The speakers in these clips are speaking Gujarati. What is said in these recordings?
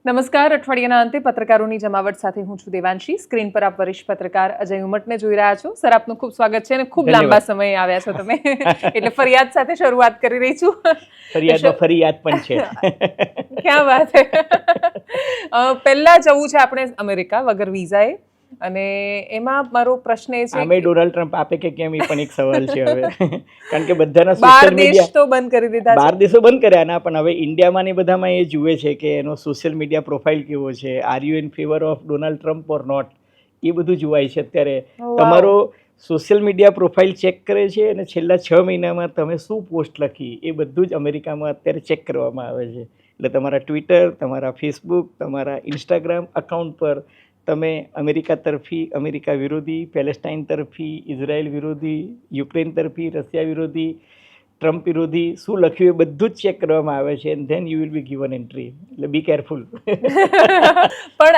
નમસ્કાર. અઠવાડિયાના અંતે પત્રકારોની જમાવટ સાથે હું છું દેવાંશી. સ્ક્રીન પર આપ વરિષ્ઠ પત્રકાર અજય ઉમટને જોઈ રહ્યા છો. સર, આપનું ખૂબ સ્વાગત છે અને ખૂબ લાંબા સમયે આવ્યા છો તમે, એટલે ફરિયાદ સાથે શરૂઆત કરી રહી છું. ફરિયાદમાં ફરિયાદ પણ છે. ક્યાં વાત છે. પહેલા જવું છે આપણે અમેરિકા વગર વિઝાએ, અને એમાં મારો પ્રશ્ન એ છે આમે ડોનાલ્ડ ટ્રમ્પ આપે કે કેમ, એ પણ એક સવાલ છે હવે. કારણ કે બધાના બાર સોશિયલ દેશ મીડિયા તો બંધ કરી દીધા છે. 12 દેશો બંધ કર્યા ના, પણ હવે ઇન્ડિયામાં ને બધામાં એ જુએ છે કે એનો સોશિયલ મીડિયા પ્રોફાઇલ કેવો છે, are you in favour of Donald Trump or not, એ બધું જોવાય છે અત્યારે. તમારો સોશિયલ મીડિયા પ્રોફાઇલ ચેક કરે છે અને છેલ્લા 6 મહિનામાં તમે શું પોસ્ટ લખી એ બધું જ અમેરિકામાં અત્યારે ચેક કરવામાં આવે છે. એટલે તમારા ટ્વિટર, તમારા ફેસબુક, તમારા ઇન્સ્ટાગ્રામ અકાઉન્ટ પર તમે અમેરિકા તરફી, અમેરિકા વિરોધી, પેલેસ્ટાઇન તરફી, ઇઝરાયલ વિરોધી, યુક્રેન તરફી, રશિયા વિરોધી, ટ્રમ્પ વિરોધી શું લખ્યું એ બધું જ ચેક કરવામાં આવે છે, and then you will be given entry. એટલે બી કેરફુલ. પણ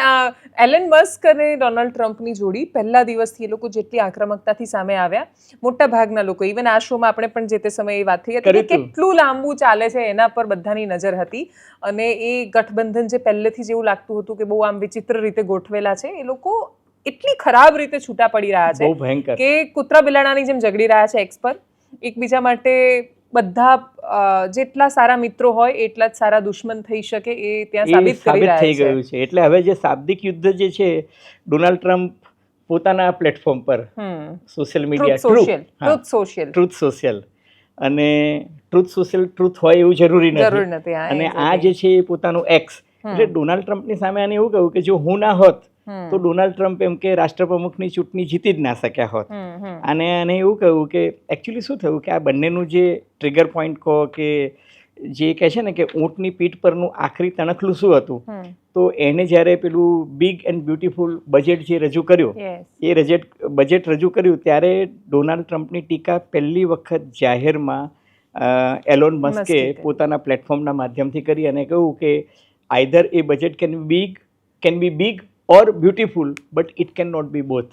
એલન મસ્ક અને ડોનાલ્ડ ટ્રમ્પની જોડી પહેલા દિવસથી એ લોકો જેટલી આક્રમકતાથી સામે આવ્યા, મોટા ભાગના લોકો, ઇવન આ શોમાં આપણે પણ જે તે સમયે વાત થઈ હતી કે કેટલું લાંબુ ચાલે છે એના પર બધાની નજર હતી. અને એ ગઠબંધન જે પહેલેથી જેવું લાગતું હતું કે બહુ આમ વિચિત્ર રીતે ગોઠવેલા છે, એ લોકો એટલી ખરાબ રીતે છૂટા પડી રહ્યા બહુ ભયંકર છે કે કૂતરા બિલાડાની જેમ ઝઘડી રહ્યા છે એક્સ પર. એકબીજા માટે બધા જેટલા સારા મિત્રો હોય એટલા જ સારા દુશ્મન થઈ શકે એ ત્યાં સાબિત થઈ ગયું છે. એટલે હવે જે શાબ્દિક યુદ્ધ જે છે, ડોનાલ્ડ ટ્રમ્પ પોતાના પ્લેટફોર્મ પર સોશિયલ મીડિયા ટ્રુથ સોશિયલ અને ટ્રુથ હોય એવું જરૂરી નથી. અને આ જે છે એ પોતાનું એક્સ, એટલે ડોનાલ્ડ ટ્રમ્પની સામે આને એવું કહ્યું કે જો હું ના હોત તો ડોનાલ્ડ ટ્રમ્પ એમ કે રાષ્ટ્રપ્રમુખની ચૂંટણી જીતી જ ના શક્યા હોત. અને આને એવું કહ્યું કે એકચ્યુઅલી શું થયું કે આ બંનેનું જે ટ્રિગર પોઈન્ટ કહો કે જે કહે છે ને કે ઊંટની પીઠ પરનું આખરી તણખલું શું હતું, તો એને જ્યારે પેલું બિગ એન્ડ બ્યુટીફુલ બજેટ જે રજૂ કર્યું, એ બજેટ રજૂ કર્યું ત્યારે ડોનાલ્ડ ટ્રમ્પની ટીકા પહેલી વખત જાહેરમાં એલોન મસ્કે પોતાના પ્લેટફોર્મના માધ્યમથી કરી અને કહ્યું કે either a budget can be big or beautiful but it can not be both.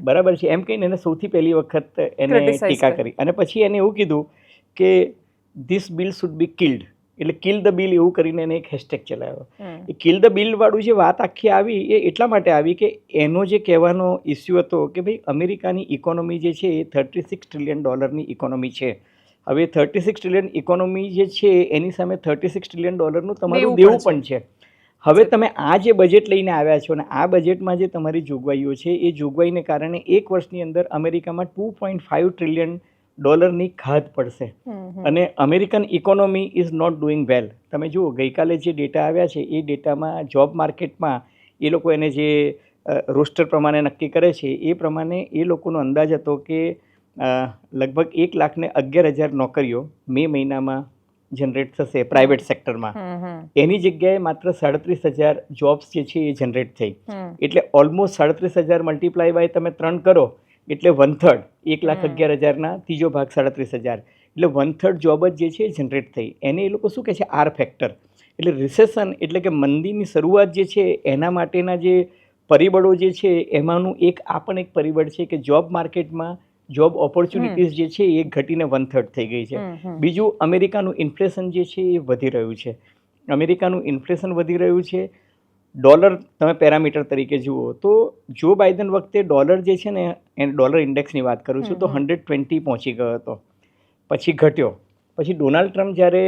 બરાબર છે એમ કહીને એને સૌથી પહેલી વખત એને ટીકા કરી. અને પછી એને એવું કીધું કે this bill should be killed, એટલે કિલ ધ બિલ એવું કરીને એને એક હેશટેગ ચલાવ્યો. એ કિલ ધ બિલ વાળું જે વાત આખી આવી એ એટલા માટે આવી કે એનો જે કહેવાનો ઇસ્યુ હતો કે ભાઈ અમેરિકાની ઇકોનોમી જે છે એ $36 ટ્રિલિયન ઇકોનોમી છે. હવે 36 ટ્રિલિયન ઇકોનોમી જે છે એની સામે $36 ટ્રિલિયન તમારું દેવું પણ છે. હવે તમે આ જે બજેટ લઈને આવ્યા છો અને આ બજેટમાં જે તમારી જોગવાઈઓ છે એ જોગવાઈને કારણે એક વર્ષની અંદર અમેરિકામાં $2.5 ટ્રિલિયન ખાધ પડશે. અને American economy is not doing well. તમે જુઓ ગઈકાલે જે ડેટા આવ્યા છે એ ડેટામાં જોબ માર્કેટમાં એ લોકો એને જે રોસ્ટર પ્રમાણે નક્કી કરે છે એ પ્રમાણે એ લોકોનો અંદાજ હતો કે લગભગ 1,11,000 નોકરીઓ મે મહિનામાં જનરેટ થશે પ્રાઇવેટ સેક્ટરમાં. એની જગ્યાએ માત્ર 37,000 જોબ્સ જે છે એ જનરેટ થઈ. એટલે ઓલમોસ્ટ 37,000 મલ્ટીપ્લાય બાય તમે 3 કરો એટલે 1/3, 1,11,000ના ત્રીજો ભાગ 37,000, એટલે 1/3 જોબ જ જે છે એ જનરેટ થઈ. એને એ લોકો શું કહે છે આર ફેક્ટર. એટલે રિસેશન એટલે કે મંદીની શરૂઆત જે છે એના માટેના જે પરિબળો જે છે એમાંનું આ પણ એક પરિબળ છે કે જોબ માર્કેટમાં જોબ ઓપોર્ચ્યુનિટીઝ જે છે એ ઘટીને 1/3 થઈ ગઈ છે. બીજું, અમેરિકાનું ઇન્ફ્લેશન જે છે એ વધી રહ્યું છે. ડોલર તમે પેરામીટર તરીકે જુઓ તો જો બાઇડન વખતે ડોલર જે છે ને એ ડોલર ઇન્ડેક્સની વાત કરું છું તો 120 પહોંચી ગયો હતો, પછી ઘટ્યો. પછી ડોનાલ્ડ ટ્રમ્પ જ્યારે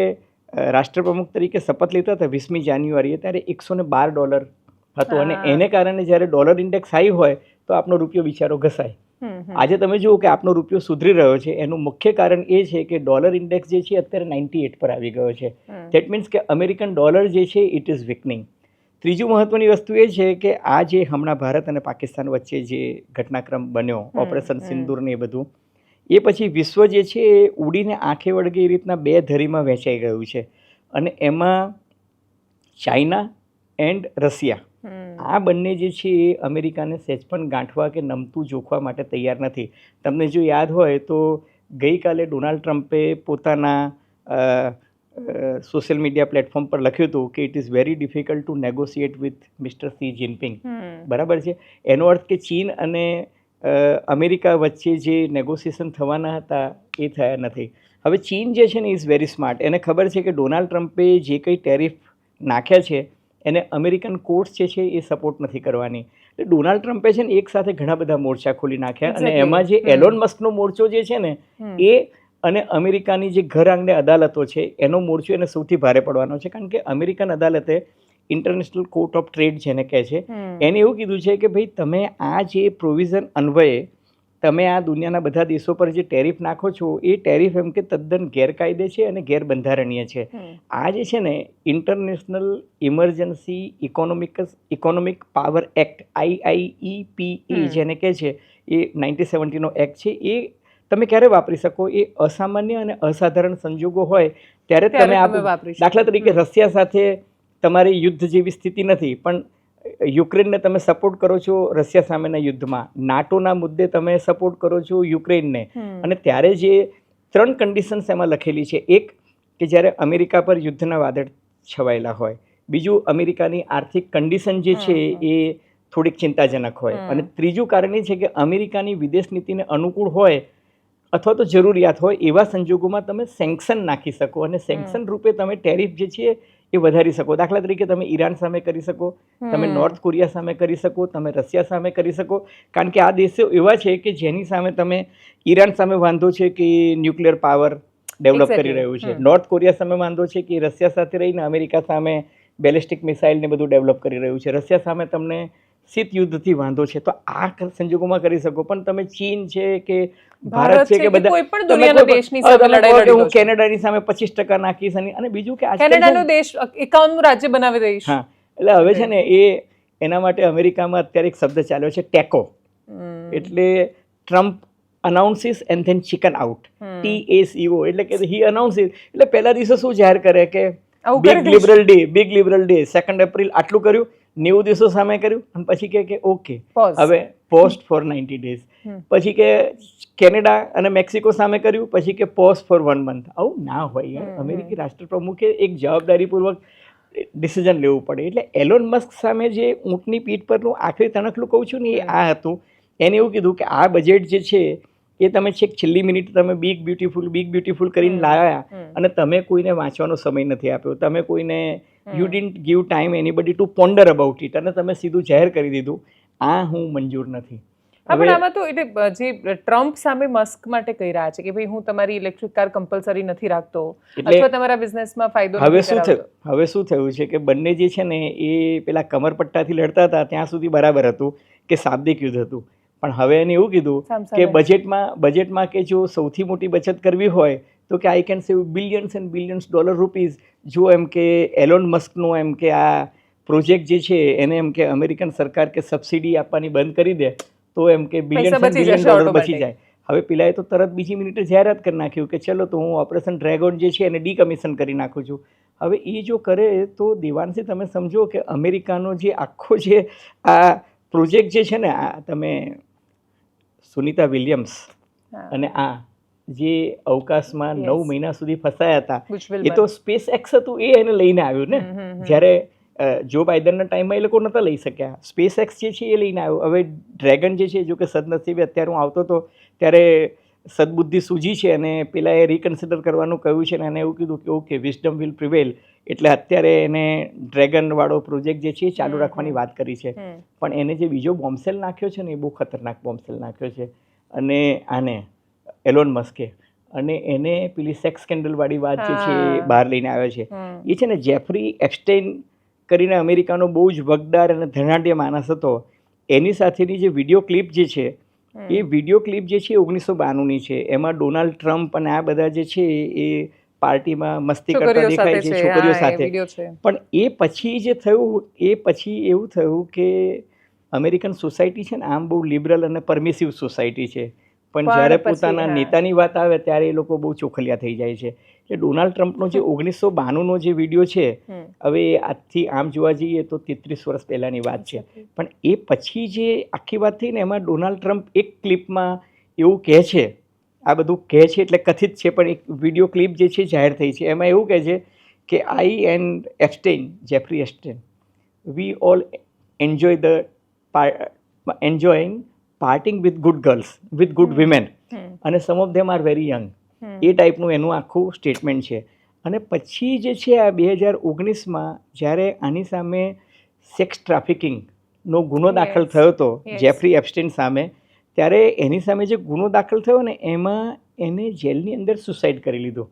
રાષ્ટ્રપ્રમુખ તરીકે શપથ લેતા હતા 20મી જાન્યુઆરીએ ત્યારે $112 હતો. અને એને કારણે જ્યારે ડોલર ઇન્ડેક્સ હાઈ હોય તો આપણો રૂપિયો બિચારો ઘસાય. આજે તમે જુઓ કે આપણો રૂપિયો સુધરી રહ્યો છે. એનું મુખ્ય કારણ એ છે કે ડોલર ઇન્ડેક્સ જે છે અત્યારે 98 પર આવી ગયો છે. ધેટ મીન્સ કે અમેરિકન ડોલર જે છે ઇટ ઇઝ વીકનિંગ. ત્રીજું મહત્વની વસ્તુ એ છે કે આ જે હમણાં ભારત અને પાકિસ્તાન વચ્ચે જે ઘટનાક્રમ બન્યો, ઓપરેશન સિંદૂર ને એ બધું, એ પછી વિશ્વ જે છે એ ઉડીને આંખે વળગે એ રીતના 2 ધરીમાં વહેંચાઈ ગયું છે. અને એમાં ચાઇના એન્ડ રશિયા, આ બંને જે છે એ અમેરિકાને સહેજ પણ ગાંઠવા કે નમતું જોખવા માટે તૈયાર નથી. તમને જો યાદ હોય તો ગઈકાલે ડોનાલ્ડ ટ્રમ્પે પોતાના સોશિયલ મીડિયા પ્લેટફોર્મ પર લખ્યું હતું કે it is very difficult to negotiate with mister C Jinping. બરાબર છે. એનો અર્થ કે ચીન અને અમેરિકા વચ્ચે જે નેગોશિએશન થવાના હતા એ થયા નથી. હવે ચીન જે છે ને ઇઝ વેરી સ્માર્ટ. એને ખબર છે કે ડોનાલ્ડ ટ્રમ્પે જે કંઈ ટેરિફ નાખ્યા છે એને અમેરિકન કોર્ટ્સ જે છે એ સપોર્ટ નથી કરવાની. એટલે ડોનાલ્ડ ટ્રમ્પે છે ને એક સાથે ઘણા બધા મોરચા ખોલી નાખ્યા અને એમાં જે એલોન મસ્કનો મોરચો જે છે ને એ અને અમેરિકાની જે ઘર આંગણે અદાલતો છે એનો મોરચો એને સૌથી ભારે પડવાનો છે, કારણ કે અમેરિકન અદાલતે ઇન્ટરનેશનલ કોર્ટ ઓફ ટ્રેડ જેને કહે છે એને એવું કીધું છે કે ભાઈ તમે આ જે પ્રોવિઝન અન્વયે તમે આ દુનિયાના બધા દેશો પર જે ટેરિફ નાખો છો એ ટેરિફ એમ કે તદ્દન ગેરકાયદે છે અને ગેરબંધારણીય છે. આ જે છે ને international emergency economic power act IIEPA જેને કહે છે એ 1970નો એક્ટ છે. એ તમે ક્યારે વાપરી શકો? એ અસામાન્ય અને અસાધારણ સંજોગો હોય ત્યારે તમે દાખલા તરીકે રશિયા સાથે તમારી યુદ્ધ જેવી સ્થિતિ નથી પણ યુક્રેનને તમે સપોર્ટ કરો છો રશિયા સામેના યુદ્ધમાં, નાટોના મુદ્દે તમે સપોર્ટ કરો છો યુક્રેનને, અને ત્યારે જે 3 કન્ડિશન્સ એમાં લખેલી છે. એક કે જ્યારે અમેરિકા પર યુદ્ધના વાદળ છવાયેલા હોય, બીજું અમેરિકાની આર્થિક કન્ડિશન જે છે એ થોડીક ચિંતાજનક હોય, અને ત્રીજું કારણ એ છે કે અમેરિકાની વિદેશ નીતિને અનુકૂળ હોય અથવા તો જરૂરિયાત હોય એવા સંજોગોમાં તમે સેન્ક્શન નાખી શકો અને સેન્ક્શન રૂપે તમે ટેરિફ જે છે એ વધારી શકો. દાખલા તરીકે તમે ઈરાન સામે કરી શકો, તમે નોર્થ કોરિયા સામે કરી શકો, તમે રશિયા સામે કરી શકો, કારણ કે આ દેશો એવા છે કે જેની સામે તમે ઈરાન સામે વાંધો છે કે ન્યુક્લિયર પાવર ડેવલપ કરી રહ્યું છે, નોર્થ કોરિયા સામે વાંધો છે કે રશિયા સાથે રહીને અમેરિકા સામે બેલિસ્ટિક મિસાઇલ ને બધું ડેવલપ કરી રહ્યું છે, રશિયા સામે તમને શીત યુદ્ધથી વાંધો છે, તો આ સંજોગોમાં કરી શકો. પણ તમે ચીન છે કે ભારત છે કે બધા હું કેનેડાની સામે 25% નાખીશ અને બીજું કે કેનેડાનો દેશ 51મું રાજ્ય બનાવી દઈશ. હા, એટલે હવે છે ને એ એના માટે અમેરિકામાં અત્યારે એક શબ્દ ચાલ્યો છે ટેકો, એટલે Trump announces and then chicken out, TACO, એટલે કે હી અનાઉન્સીસ એટલે પહેલા દિવસે શું જાહેર કરે કે બિગ લિબરલ ડે 2 એપ્રિલ આટલું કર્યું, 90 દિવસો સામે કર્યું, અને પછી કે ઓકે હવે પોસ્ટ ફોર 90 ડેઝ, પછી કે કેનેડા અને મેક્સિકો સામે કર્યું, પછી કે પોસ્ટ ફોર 1 મંથ. આવું ના હોય. અમેરિકી રાષ્ટ્રપ્રમુખે એક જવાબદારીપૂર્વક ડિસિઝન લેવું પડે. એટલે એલોન મસ્ક સામે જે ઊંટની પીઠ પરનું આખરી તણખલું કહું છું ને એ આ હતું. એને એવું કીધું કે આ બજેટ જે છે એ તમે છેક છેલ્લી મિનિટ તમે બિગ બ્યુટીફુલ કરીને લાવ્યા અને તમે કોઈને વાંચવાનો સમય નથી આપ્યો, તમે કોઈને you didn't give time anybody to ponder about it, અને તમે સીધું જાહેર કરી દીધું આ હું મંજૂર નથી. પણ આમાં તો એટલે જે ટ્રમ્પ સામે મસ્ક માટે કહી રહ્યા છે કે ભાઈ હું તમારી ઇલેક્ટ્રિક કાર કમ્પલસરી નથી રાખતો અથવા તમારા બિઝનેસમાં ફાયદો નથી કરાવતો. હવે શું થયું છે કે બંને જે છે ને એ પેલા કમરપટ્ટાથી લડતા હતા ત્યાં સુધી બરાબર હતું કે શાબ્દિક યુદ્ધ હતું, પણ હવે એને એવું કીધું કે બજેટમાં કે જો સૌથી મોટી બચત કરવી હોય તો કે I can save billions and billions $. જો એમ કે એલોન મસ્કનો એમ કે આ પ્રોજેક્ટ જે છે એને એમ કે અમેરિકન સરકાર કે સબસિડી આપવાની બંધ કરી દે તો એમ કે $બિલિયન બચી જાય. હવે પેલાએ તો તરત બીજી મિનિટે જાહેરાત કરી નાખ્યું કે ચલો તો હું ઓપરેશન ડ્રેગન જે છે એને ડીકમિશન કરી નાખું છું. હવે એ જો કરે તો દેવાંશી તમે સમજો કે અમેરિકાનો જે આખો જે આ પ્રોજેક્ટ જે છે ને આ તમે સુનિતા વિલિયમ્સ અને આ જે અવકાશમાં 9 મહિના સુધી ફસાયા હતા એ તો સ્પેસ એક્સ હતું, એ એને લઈને આવ્યું ને. જ્યારે જો બાઇડનના ટાઈમમાં એ લોકો નહોતા લઈ શક્યા, સ્પેસ એક્સ જે છે એ લઈને આવ્યો. હવે ડ્રેગન જે છે જો કે સદનસીબે અત્યારે હું આવતો હતો ત્યારે સદબુદ્ધિ સૂજી છે અને પેલા એ રિકન્સિડર કરવાનું કહ્યું છે અને એને એવું કીધું કે ઓકે વિઝડમ વિલ પ્રિવેલ, એટલે અત્યારે એને ડ્રેગનવાળો પ્રોજેક્ટ જે છે એ ચાલુ રાખવાની વાત કરી છે. પણ એને જે બીજો બોમ્બસેલ નાખ્યો છે ને એ બહુ ખતરનાક બોમ્બસેલ નાખ્યો છે. અને આને એલોન મસ્કે અને એને પેલી સેક્સ સ્કેન્ડલવાળી વાત જે છે એ બહાર લઈને આવ્યો છે. એ છે ને જેફરી એપ્સ્ટેઇન કરીને અમેરિકાનો બહુ જ વગદાર અને ધનાઢ્ય માણસ હતો, એની સાથેની જે વિડીયો ક્લિપ જે છે એ વિડીયો ક્લિપ જે છે 1992ની છે. એમાં ડોનાલ્ડ ટ્રમ્પ અને આ બધા જે છે એ પાર્ટીમાં મસ્તી કરતા દેખાય છે છોકરીઓ સાથે. પણ એ પછી જે થયું એ પછી એવું થયું કે અમેરિકન સોસાયટી છે ને આમ બહુ લિબરલ અને પરમિસિવ સોસાયટી છે, પણ જ્યારે પોતાના નેતાની વાત આવે ત્યારે એ લોકો બહુ ચોખલિયા થઈ જાય છે. એટલે ડોનાલ્ડ ટ્રમ્પનો જે 1992નો જે વિડીયો છે, હવે આજથી આમ જોવા જઈએ તો 33 વર્ષ પહેલાંની વાત છે, પણ એ પછી જે આખી વાત થઈ ને એમાં ડોનાલ્ડ ટ્રમ્પ એક ક્લિપમાં એવું કહે છે, આ બધું કહે છે એટલે કથિત છે પણ એક વિડીયો ક્લિપ જે છે જાહેર થઈ છે, એમાં એવું કહે છે કે I and Epstein, Jeffrey Epstein, we all enjoying partying with good girls, with good women, અને some of them are very young. એ ટાઈપનું એનું આખું સ્ટેટમેન્ટ છે. અને પછી જે છે આ 2019માં જ્યારે આની સામે સેક્સ ટ્રાફિકિંગનો ગુનો દાખલ થયો હતો જેફરી એપ્સ્ટીન સામે, ત્યારે એની સામે જે ગુનો દાખલ થયો ને એમાં એને જેલની અંદર સુસાઇડ કરી લીધો.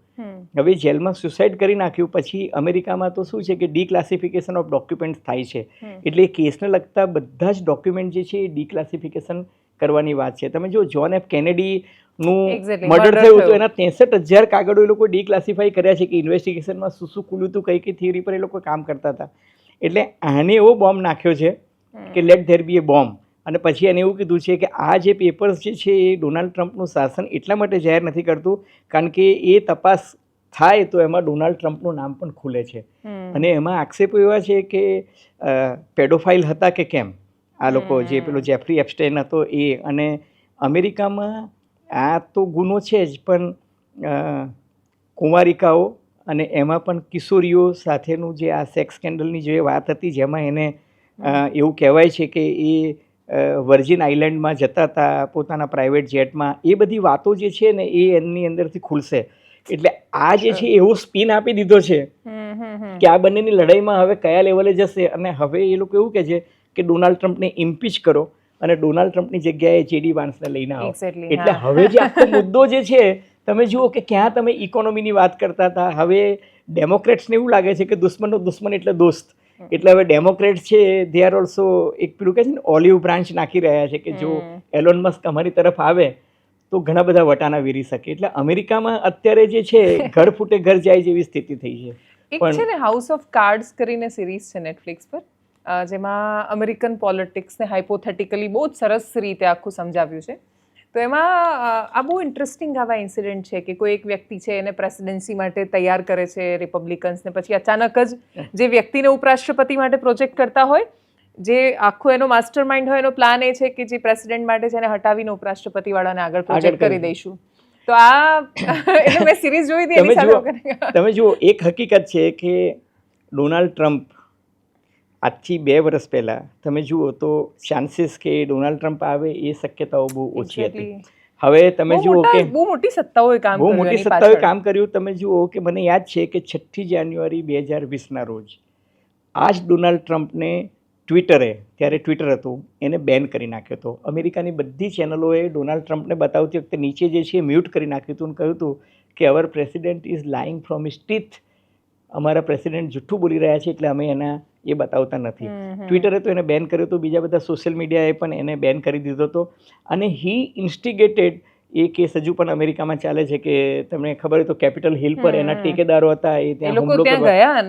હવે જેલમાં સુસાઇડ કરી નાખ્યું પછી અમેરિકામાં તો શું છે કે ડીક્લાસિફિકેશન ઓફ ડોક્યુમેન્ટ્સ થાય છે, એટલે એ કેસને લગતા બધા જ ડોક્યુમેન્ટ જે છે એ ડીક્લાસિફિકેશન કરવાની વાત છે. તમે જો જોન એફ કેનેડીનું મર્ડર થયું હતું એના 63,000 કાગળો એ લોકો ડીક્લાસિફાઈ કર્યા છે કે ઇન્વેસ્ટિગેશનમાં શું શું ખુલ્યું હતું, કઈ કઈ થિયરી પર એ લોકો કામ કરતા હતા. એટલે આને એવો બોમ્બ નાખ્યો છે કે let there be a bomb. અને પછી એને એવું કીધું છે કે આ જે પેપર્સ જે છે એ ડોનાલ્ડ ટ્રમ્પનું શાસન એટલા માટે જાહેર નથી કરતું કારણ કે એ તપાસ થાય તો એમાં ડોનાલ્ડ ટ્રમ્પનું નામ પણ ખુલે છે. અને એમાં આક્ષેપો એવા છે કે પેડોફાઇલ હતા કે કેમ આ લોકો, જે પેલો જેફરી એપ્સ્ટાઇન હતો એ. અને અમેરિકામાં આ તો ગુનો છે જ, પણ કુંવારિકાઓ અને એમાં પણ કિશોરીઓ સાથેનું જે આ સેક્સ સ્કેન્ડલની જે વાત હતી જેમાં એને એવું કહેવાય છે કે એ વર્જિન આઇલેન્ડમાં જતા હતા પોતાના પ્રાઇવેટ જેટમાં, એ બધી વાતો જે છે ને એ એમની અંદરથી ખુલશે. એટલે આ જે છે એવો સ્પિન આપી દીધો છે કે આ બંનેની લડાઈમાં હવે કયા લેવલે જશે. અને હવે એ લોકો એવું કહે છે કે ડોનાલ્ડ ટ્રમ્પને ઇમ્પીચ કરો અને ડોનાલ્ડ ટ્રમ્પની જગ્યાએ જેડી વાન્સને લઈને આવો. એટલે હવે જે આખો મુદ્દો જે છે તમે જુઓ કે ક્યાં તમે ઇકોનોમીની વાત કરતા હતા, હવે ડેમોક્રેટ્સને એવું લાગે છે કે દુશ્મનનો દુશ્મન એટલે દોસ્ત. એટલે હવે ડેમોક્રેટ છે દે આર ઓલ્સો એક પેલું કહે છે ને ઓલિવ બ્રાન્ચ નાખી રહ્યા છે કે જો એલોન મસ્ક અમારી તરફ આવે તો ઘણા બધા વટાણા વીરી શકે. એટલે અમેરિકામાં અત્યારે જે છે ઘર ફૂટે ઘર જાય જેવી સ્થિતિ થઈ છે. એક છે ને હાઉસ ઓફ કાર્ડ્સ કરીને સિરીઝ છે નેટફ્લિક્સ પર, જેમાં અમેરિકન પોલિટિક્સને હાઇપોથેટિકલી બહુ જ સરસ રીતે આખું સમજાવ્યું છે. તો એમાં આ બહુ ઇન્ટરેસ્ટિંગ આવા ઇન્સિડન્ટ છે કે કોઈ એક વ્યક્તિ છે એને પ્રેસિડેન્સી માટે તૈયાર કરે છે રિપબ્લિકન્સને, પછી અચાનક જ જે વ્યક્તિને ઉપરાષ્ટ્રપતિ માટે પ્રોજેક્ટ કરતા હોય, જે આખો એનો માસ્ટર માઇન્ડ હોય, એનો પ્લાન એ છે કે જે પ્રેસિડેન્ટ માટે છે એને હટાવીને ઉપરાષ્ટ્રપતિ વાળાને આગળ પ્રોજેક્ટ કરી દઈશું. તો આ એટલે મેં સિરીઝ જોઈ હતી એની સાથે. તમે જુઓ એક હકીકત છે કે ડોનાલ્ડ ટ્રમ્પ આજથી 2 વર્ષ પહેલાં તમે જુઓ તો ચાન્સીસ કે ડોનાલ્ડ ટ્રમ્પ આવે એ શક્યતાઓ બહુ ઓછી હતી. હવે તમે જુઓ કે બહુ મોટી સત્તાઓએ કામ કર્યું. તમે જુઓ કે મને યાદ છે કે 6 જાન્યુઆરી 2020ના રોજ આ જ ડોનાલ્ડ ટ્રમ્પને ટ્વિટરે, ત્યારે ટ્વિટર હતું, એને બેન કરી નાખ્યો હતો. અમેરિકાની બધી ચેનલોએ ડોનાલ્ડ ટ્રમ્પને બતાવતી વખતે નીચે જે છે મ્યુટ કરી નાખ્યું હતું અને કહ્યું હતું કે our president is lying from his teeth. અમારા પ્રેસિડેન્ટ જૂઠું બોલી રહ્યા છે એટલે અમે એના એ બતાવતા નથી. ટ્વિટરે તો એને બેન કર્યો હતો, બીજા બધા સોશિયલ મીડિયાએ પણ એને બેન કરી દીધો હતો. અને હી ઇન્સ્ટિગેટેડ એ કેસ હજુ પણ અમેરિકામાં ચાલે છે કે તમને ખબર હોય તો કેપિટલ હિલ પર એના ટેકેદારો હતા એ ત્યાં હુમલો કરવા ગયા.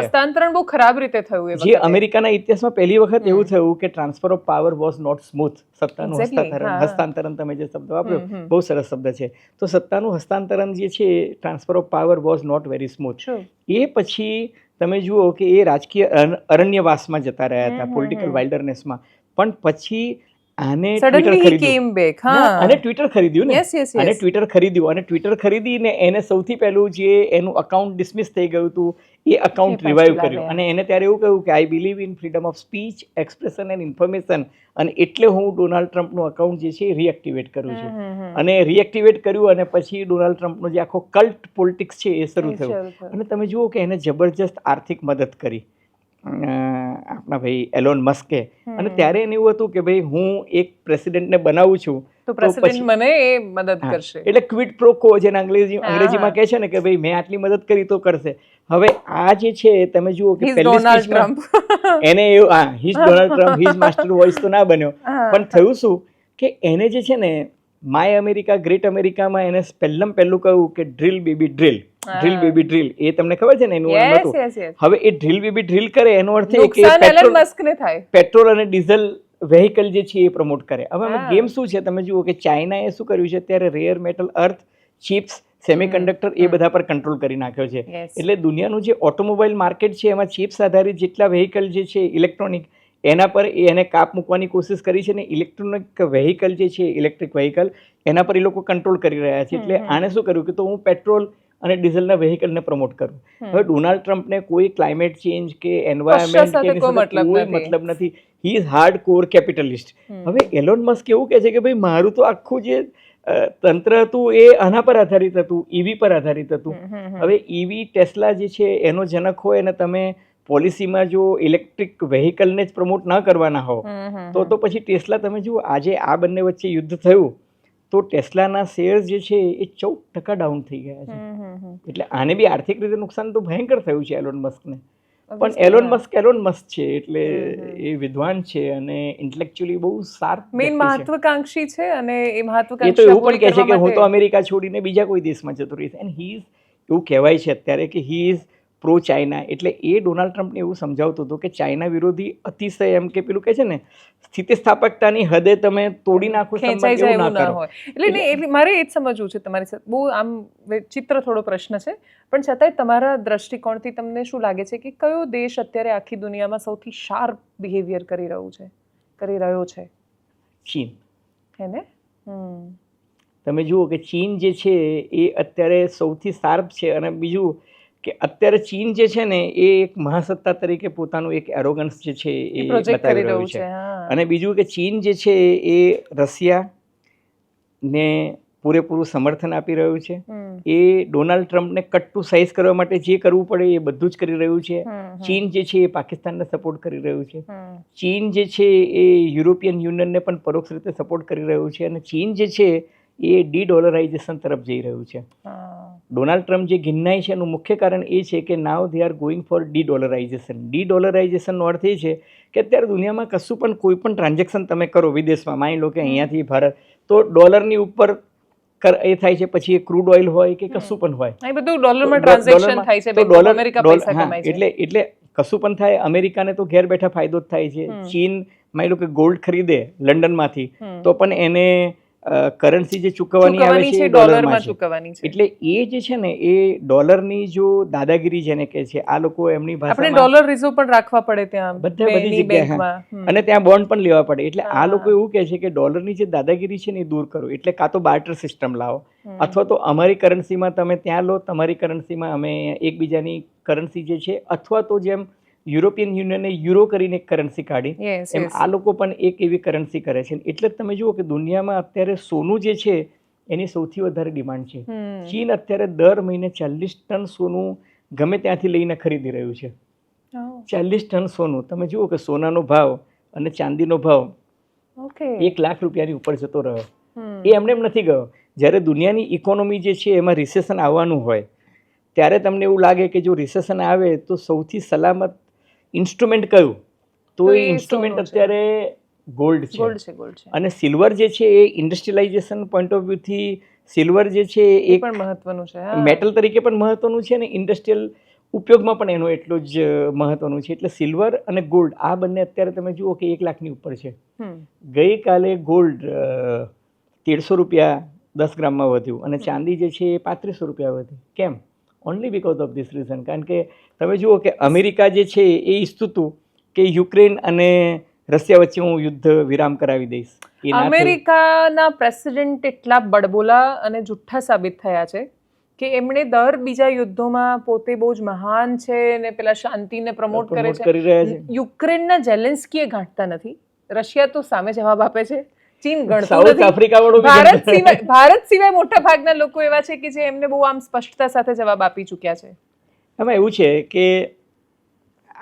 હસ્તાંતરણ બહુ ખરાબ રીતે થયું. જે અમેરિકાના ઇતિહાસમાં પહેલી વખત એવું થયું કે transfer of power was not smooth. સત્તાનું હસ્તાંતરણ તમે જે શબ્દ વાપર્યો બહુ સરસ શબ્દ છે. તો સત્તાનું હસ્તાંતરણ જે છે transfer of power was not very smooth. એ પછી તમે જુઓ કે એ રાજકીય અરણ્યવાસમાં જતા રહ્યા હતા, પોલિટિકલ વાઇલ્ડરનેસમાં. પણ પછી આને ટ્વિટર ખરીદ્યું અને ટ્વિટર ખરીદીને એને સૌથી પહેલું જે એનું અકાઉન્ટ ડિસમિસ થઈ ગયું હતું એ અકાઉન્ટ રિવાઇવ કર્યું. અને એને ત્યારે એવું કહ્યું કે I believe in freedom of speech, expression and information, અને એટલે હું ડોનાલ્ડ ટ્રમ્પનું અકાઉન્ટ જે છે રીએક્ટિવેટ કરું છું. અને રીએક્ટિવેટ કર્યું અને પછી ડોનાલ્ડ ટ્રમ્પનો જે આખો કલ્ટ પોલિટિક્સ છે એ શરૂ થયું. અને તમે જુઓ કે એને જબરજસ્ત આર્થિક મદદ કરી આપણા ભાઈ એલોન મસ્કે. અને ત્યારે એને એવું હતું કે ભાઈ હું એક પ્રેસિડેન્ટને બનાવું છું તો પ્રેસિડેન્ટ મને એ મદદ કરશે. એટલે ક્વિડ પ્રો ક્વો જેને અંગ્રેજીમાં કહે છે ને કે ભાઈ મેં આટલી મદદ કરી તો કરશે. હવે આ જે છે તમે જુઓ કે પહેલી સ્પીચમાં એને એવું his Donald Trump, his master voice તો ના બન્યો, પણ થયું શું કે એને જે છે ને માય અમેરિકા ગ્રેટ અમેરિકામાં એને પહેલું કહ્યું કે drill baby drill, drill baby drill. એ તમને ખબર છે ને એનું નામ હતું. હવે એ ડ્રીલ બેબી ડ્રીલ કરે એનો અર્થ એ કે પેટ્રોલ અને ડીઝલ વેહિકલ જે છે એ પ્રમોટ કરે. હવે ગેમ શું છે તમે જુઓ કે ચાઇનાએ શું કર્યું છે અત્યારે રેર મેટલ, અર્થ, ચિપ્સ, સેમિકન્ડક્ટર એ બધા પર કંટ્રોલ કરી નાખ્યો છે. એટલે દુનિયાનું જે ઓટોમોબાઈલ માર્કેટ છે એમાં ચિપ્સ આધારિત જેટલા વેહિકલ જે છે ઇલેક્ટ્રોનિક એના પર એને કાપ મૂકવાની કોશિશ કરી છે. ને ઇલેક્ટ્રોનિક વેહિકલ જે છે ઇલેક્ટ્રિક વેહિકલ એના પર એ લોકો કંટ્રોલ કરી રહ્યા છે. એટલે આને શું કર્યું કે તો હું પેટ્રોલ અને ડીઝલના વેહિકલને પ્રમોટ કરું. હવે ડોનાલ્ડ ટ્રમ્પને કોઈ ક્લાઇમેટ ચેન્જ કે એન્વાયરમેન્ટ કે કોઈ મતલબ નથી. He is hard core capitalist. હવે એલોન મસ્ક એવું કહે છે કે ભાઈ મારું તો આખું જે તંત્ર હતું એ આના પર આધારિત હતું, ઈવી પર આધારિત હતું. હવે ઈવી ટેસ્લા જે છે એનો જનક હોય અને તમે પોલિસીમાં જો ઇલેક્ટ્રિક વ્હીકલને જ પ્રમોટ ન કરવાના હો તો પછી ટેસ્લા તમે જુઓ આજે આ બંને વચ્ચે યુદ્ધ થયું તો ટેસ્લાના શેર જે છે એ 14% ડાઉન થઈ ગયા છે. એટલે આને બી આર્થિક રીતે નુકસાન તો ભયંકર થયું છે એલોન મસ્કને. પણ એલોન મસ્ક છે એટલે એ વિદ્વાન છે અને ઇન્ટેલેક્ચ્યુઅલી બહુ શાર્પ મેઇન મહત્વાકાંક્ષી છે અને એ એ મહત્વાકાંક્ષી તો એવું પણ કહે છે કે હું તો અમેરિકા છોડીને બીજા કોઈ દેશમાં જતો રહીશ. એન્ડ હી ઇઝ, એવું કહેવાય છે અત્યારે કે હી ઇઝ પ્રો ચાઇના. એટલે એ ડોનાલ્ડ ટ્રમ્પને એવું સમજાવતો હતો કે ચાઇના વિરોધી અતિશય એમ કે પેલું કહે છે ને સ્થિતિસ્થાપકતાની હદે તમે તોડી નાખો સંબંધ એવું ના કરો. એટલે મારે એ જ સમજવું છે તમારી સાથે. બહુ આમ ચિત્ર થોડો પ્રશ્ન છે પણ છતાંય તમારા દ્રષ્ટિકોણથી તમને શું લાગે છે કે કયો દેશ અત્યારે આખી દુનિયામાં સૌથી શાર્પ બિહેવિયર કરી રહ્યો છે? ચીન. હે ને? તમે જુઓ કે ચીન જે છે એ અત્યારે સૌથી શાર્પ છે. અને બીજું કે અત્યારે ચીન જે છે ને એ એક મહાસત્તા તરીકે પોતાનું એક એરોગન્સ જે છે એ બતાવી રહ્યું છે. અને બીજું કે ચીન જે છે એ રશિયાને પૂરેપૂરું સમર્થન આપી રહ્યું છે. એ ડોનાલ્ડ ટ્રમ્પને કટ ટુ સાઇઝ કરવા માટે જે કરવું પડે એ બધું જ કરી રહ્યું છે. ચીન જે છે એ પાકિસ્તાનને સપોર્ટ કરી રહ્યું છે. ચીન જે છે એ યુરોપિયન યુનિયનને પણ પરોક્ષ રીતે સપોર્ટ કરી રહ્યું છે. અને ચીન જે છે એ ડી-ડોલરાઇઝેશન તરફ જઈ રહ્યું છે. ડોનાલ્ડ ટ્રમ્પ જે ઘિન્નાય છે એનું મુખ્ય કારણ એ છે કે નાવ they are going for D-dollarisation. ડી-ડોલરાઇઝેશનનો અર્થ એ છે કે અત્યારે દુનિયામાં કશું પણ કોઈ પણ ટ્રાન્ઝેક્શન તમે કરો વિદેશમાં, માની લો કે અહીંયાથી ભારત, તો ડોલરની ઉપર એ થાય છે. પછી એ ક્રૂડ ઓઇલ હોય કે કશું પણ હોય, એ બધું ડોલરમાં ટ્રાન્ઝેક્શન થાય છે. બેંક ઓફ અમેરિકા પૈસા કમાય છે. એટલે કશું પણ થાય, અમેરિકાને તો ઘેર બેઠા ફાયદો જ થાય છે. ચીન માની લો કે ગોલ્ડ ખરીદે લંડનમાંથી તો પણ એને કરન્સી જે ચૂકવવાની આવે છે ડોલરમાં ચૂકવવાની છે. એટલે એ જે છે ને એ ડોલરની જો દાદાગીરી જેને કહે છે, આ લોકો એમની ભાષામાં આપણે ડોલર રિઝર્વ પણ રાખવા પડે ત્યાં બધી જગ્યાએ, અને ત્યાં બોન્ડ પણ લેવા પડે. એટલે આ લોકો એવું કહે છે કે ડોલરની જે દાદાગીરી છે ને એ દૂર કરો. એટલે કાં તો બાર્ટર સિસ્ટમ લાવો અથવા તો અમારી કરન્સીમાં તમે ત્યાં લો, તમારી કરન્સીમાં અમે એકબીજાની કરન્સી જે છે, અથવા તો જેમ યુરોપિયન યુનિયને યુરો કરીને એક કરન્સી કાઢી એમ આ લોકો પણ એક એવી કરન્સી કરે છે. એટલે જ તમે જુઓ કે દુનિયામાં અત્યારે સોનું જે છે એની સૌથી વધારે ડિમાન્ડ છે. ચીન અત્યારે દર મહિને 40 ટન સોનું ગમે ત્યાંથી લઈને ખરીદી રહ્યું છે. 40 ટન સોનું. તમે જુઓ કે સોનાનો ભાવ અને ચાંદીનો ભાવ 1 લાખ રૂપિયાની ઉપર જતો રહ્યો. એ એમને એમ નથી ગયો. જ્યારે દુનિયાની ઇકોનોમી જે છે એમાં રિસેશન આવવાનું હોય ત્યારે તમને એવું લાગે કે જો રિસેશન આવે તો સૌથી સલામત ઇન્સ્ટ્રુમેન્ટ કયું, તો એ ઇન્સ્ટ્રુમેન્ટ અત્યારે ગોલ્ડ છે. અને સિલ્વર જે છે એ ઇન્ડસ્ટ્રીયલાઇઝેશન પોઈન્ટ ઓફ વ્યૂથી સિલ્વર જે છે એ પણ મહત્વનું છે, મેટલ તરીકે પણ મહત્વનું છે અને ઇન્ડસ્ટ્રીયલ ઉપયોગમાં પણ એનો એટલો જ મહત્વનું છે. એટલે સિલ્વર અને ગોલ્ડ આ બંને અત્યારે તમે જુઓ કે 1 લાખની ઉપર છે. ગઈકાલે ગોલ્ડ 1300 રૂપિયા 10 ગ્રામમાં વધ્યું અને ચાંદી જે છે એ 3500 રૂપિયા વધી. કેમ? Only because of this reason. કારણ કે તમે જુઓ કે અમેરિકા જે છે એ ઈચ્છતું હતું કે યુક્રેન અને રશિયા વચ્ચે હું યુદ્ધ વિરામ કરાવી દઈશ. અમેરિકાના પ્રેસિડેન્ટ એટલા બડબોલા અને જુઠ્ઠા સાબિત થયા છે કે એમણે દર બીજા યુદ્ધોમાં પોતે બહુ જ મહાન છે ને પેલા શાંતિને પ્રમોટ કરે છે. યુક્રેનના ઝેલેન્સ્કીએ ગાંઠતા નથી. રશિયા તો સામે જવાબ આપે છે. ચીન ગણતું નથી. ભારત સિવાય મોટા ભાગના લોકો એવા છે કે જે એમને બહુ આમ સ્પષ્ટતા સાથે જવાબ આપી ચૂક્યા છે. એમાં એવું છે કે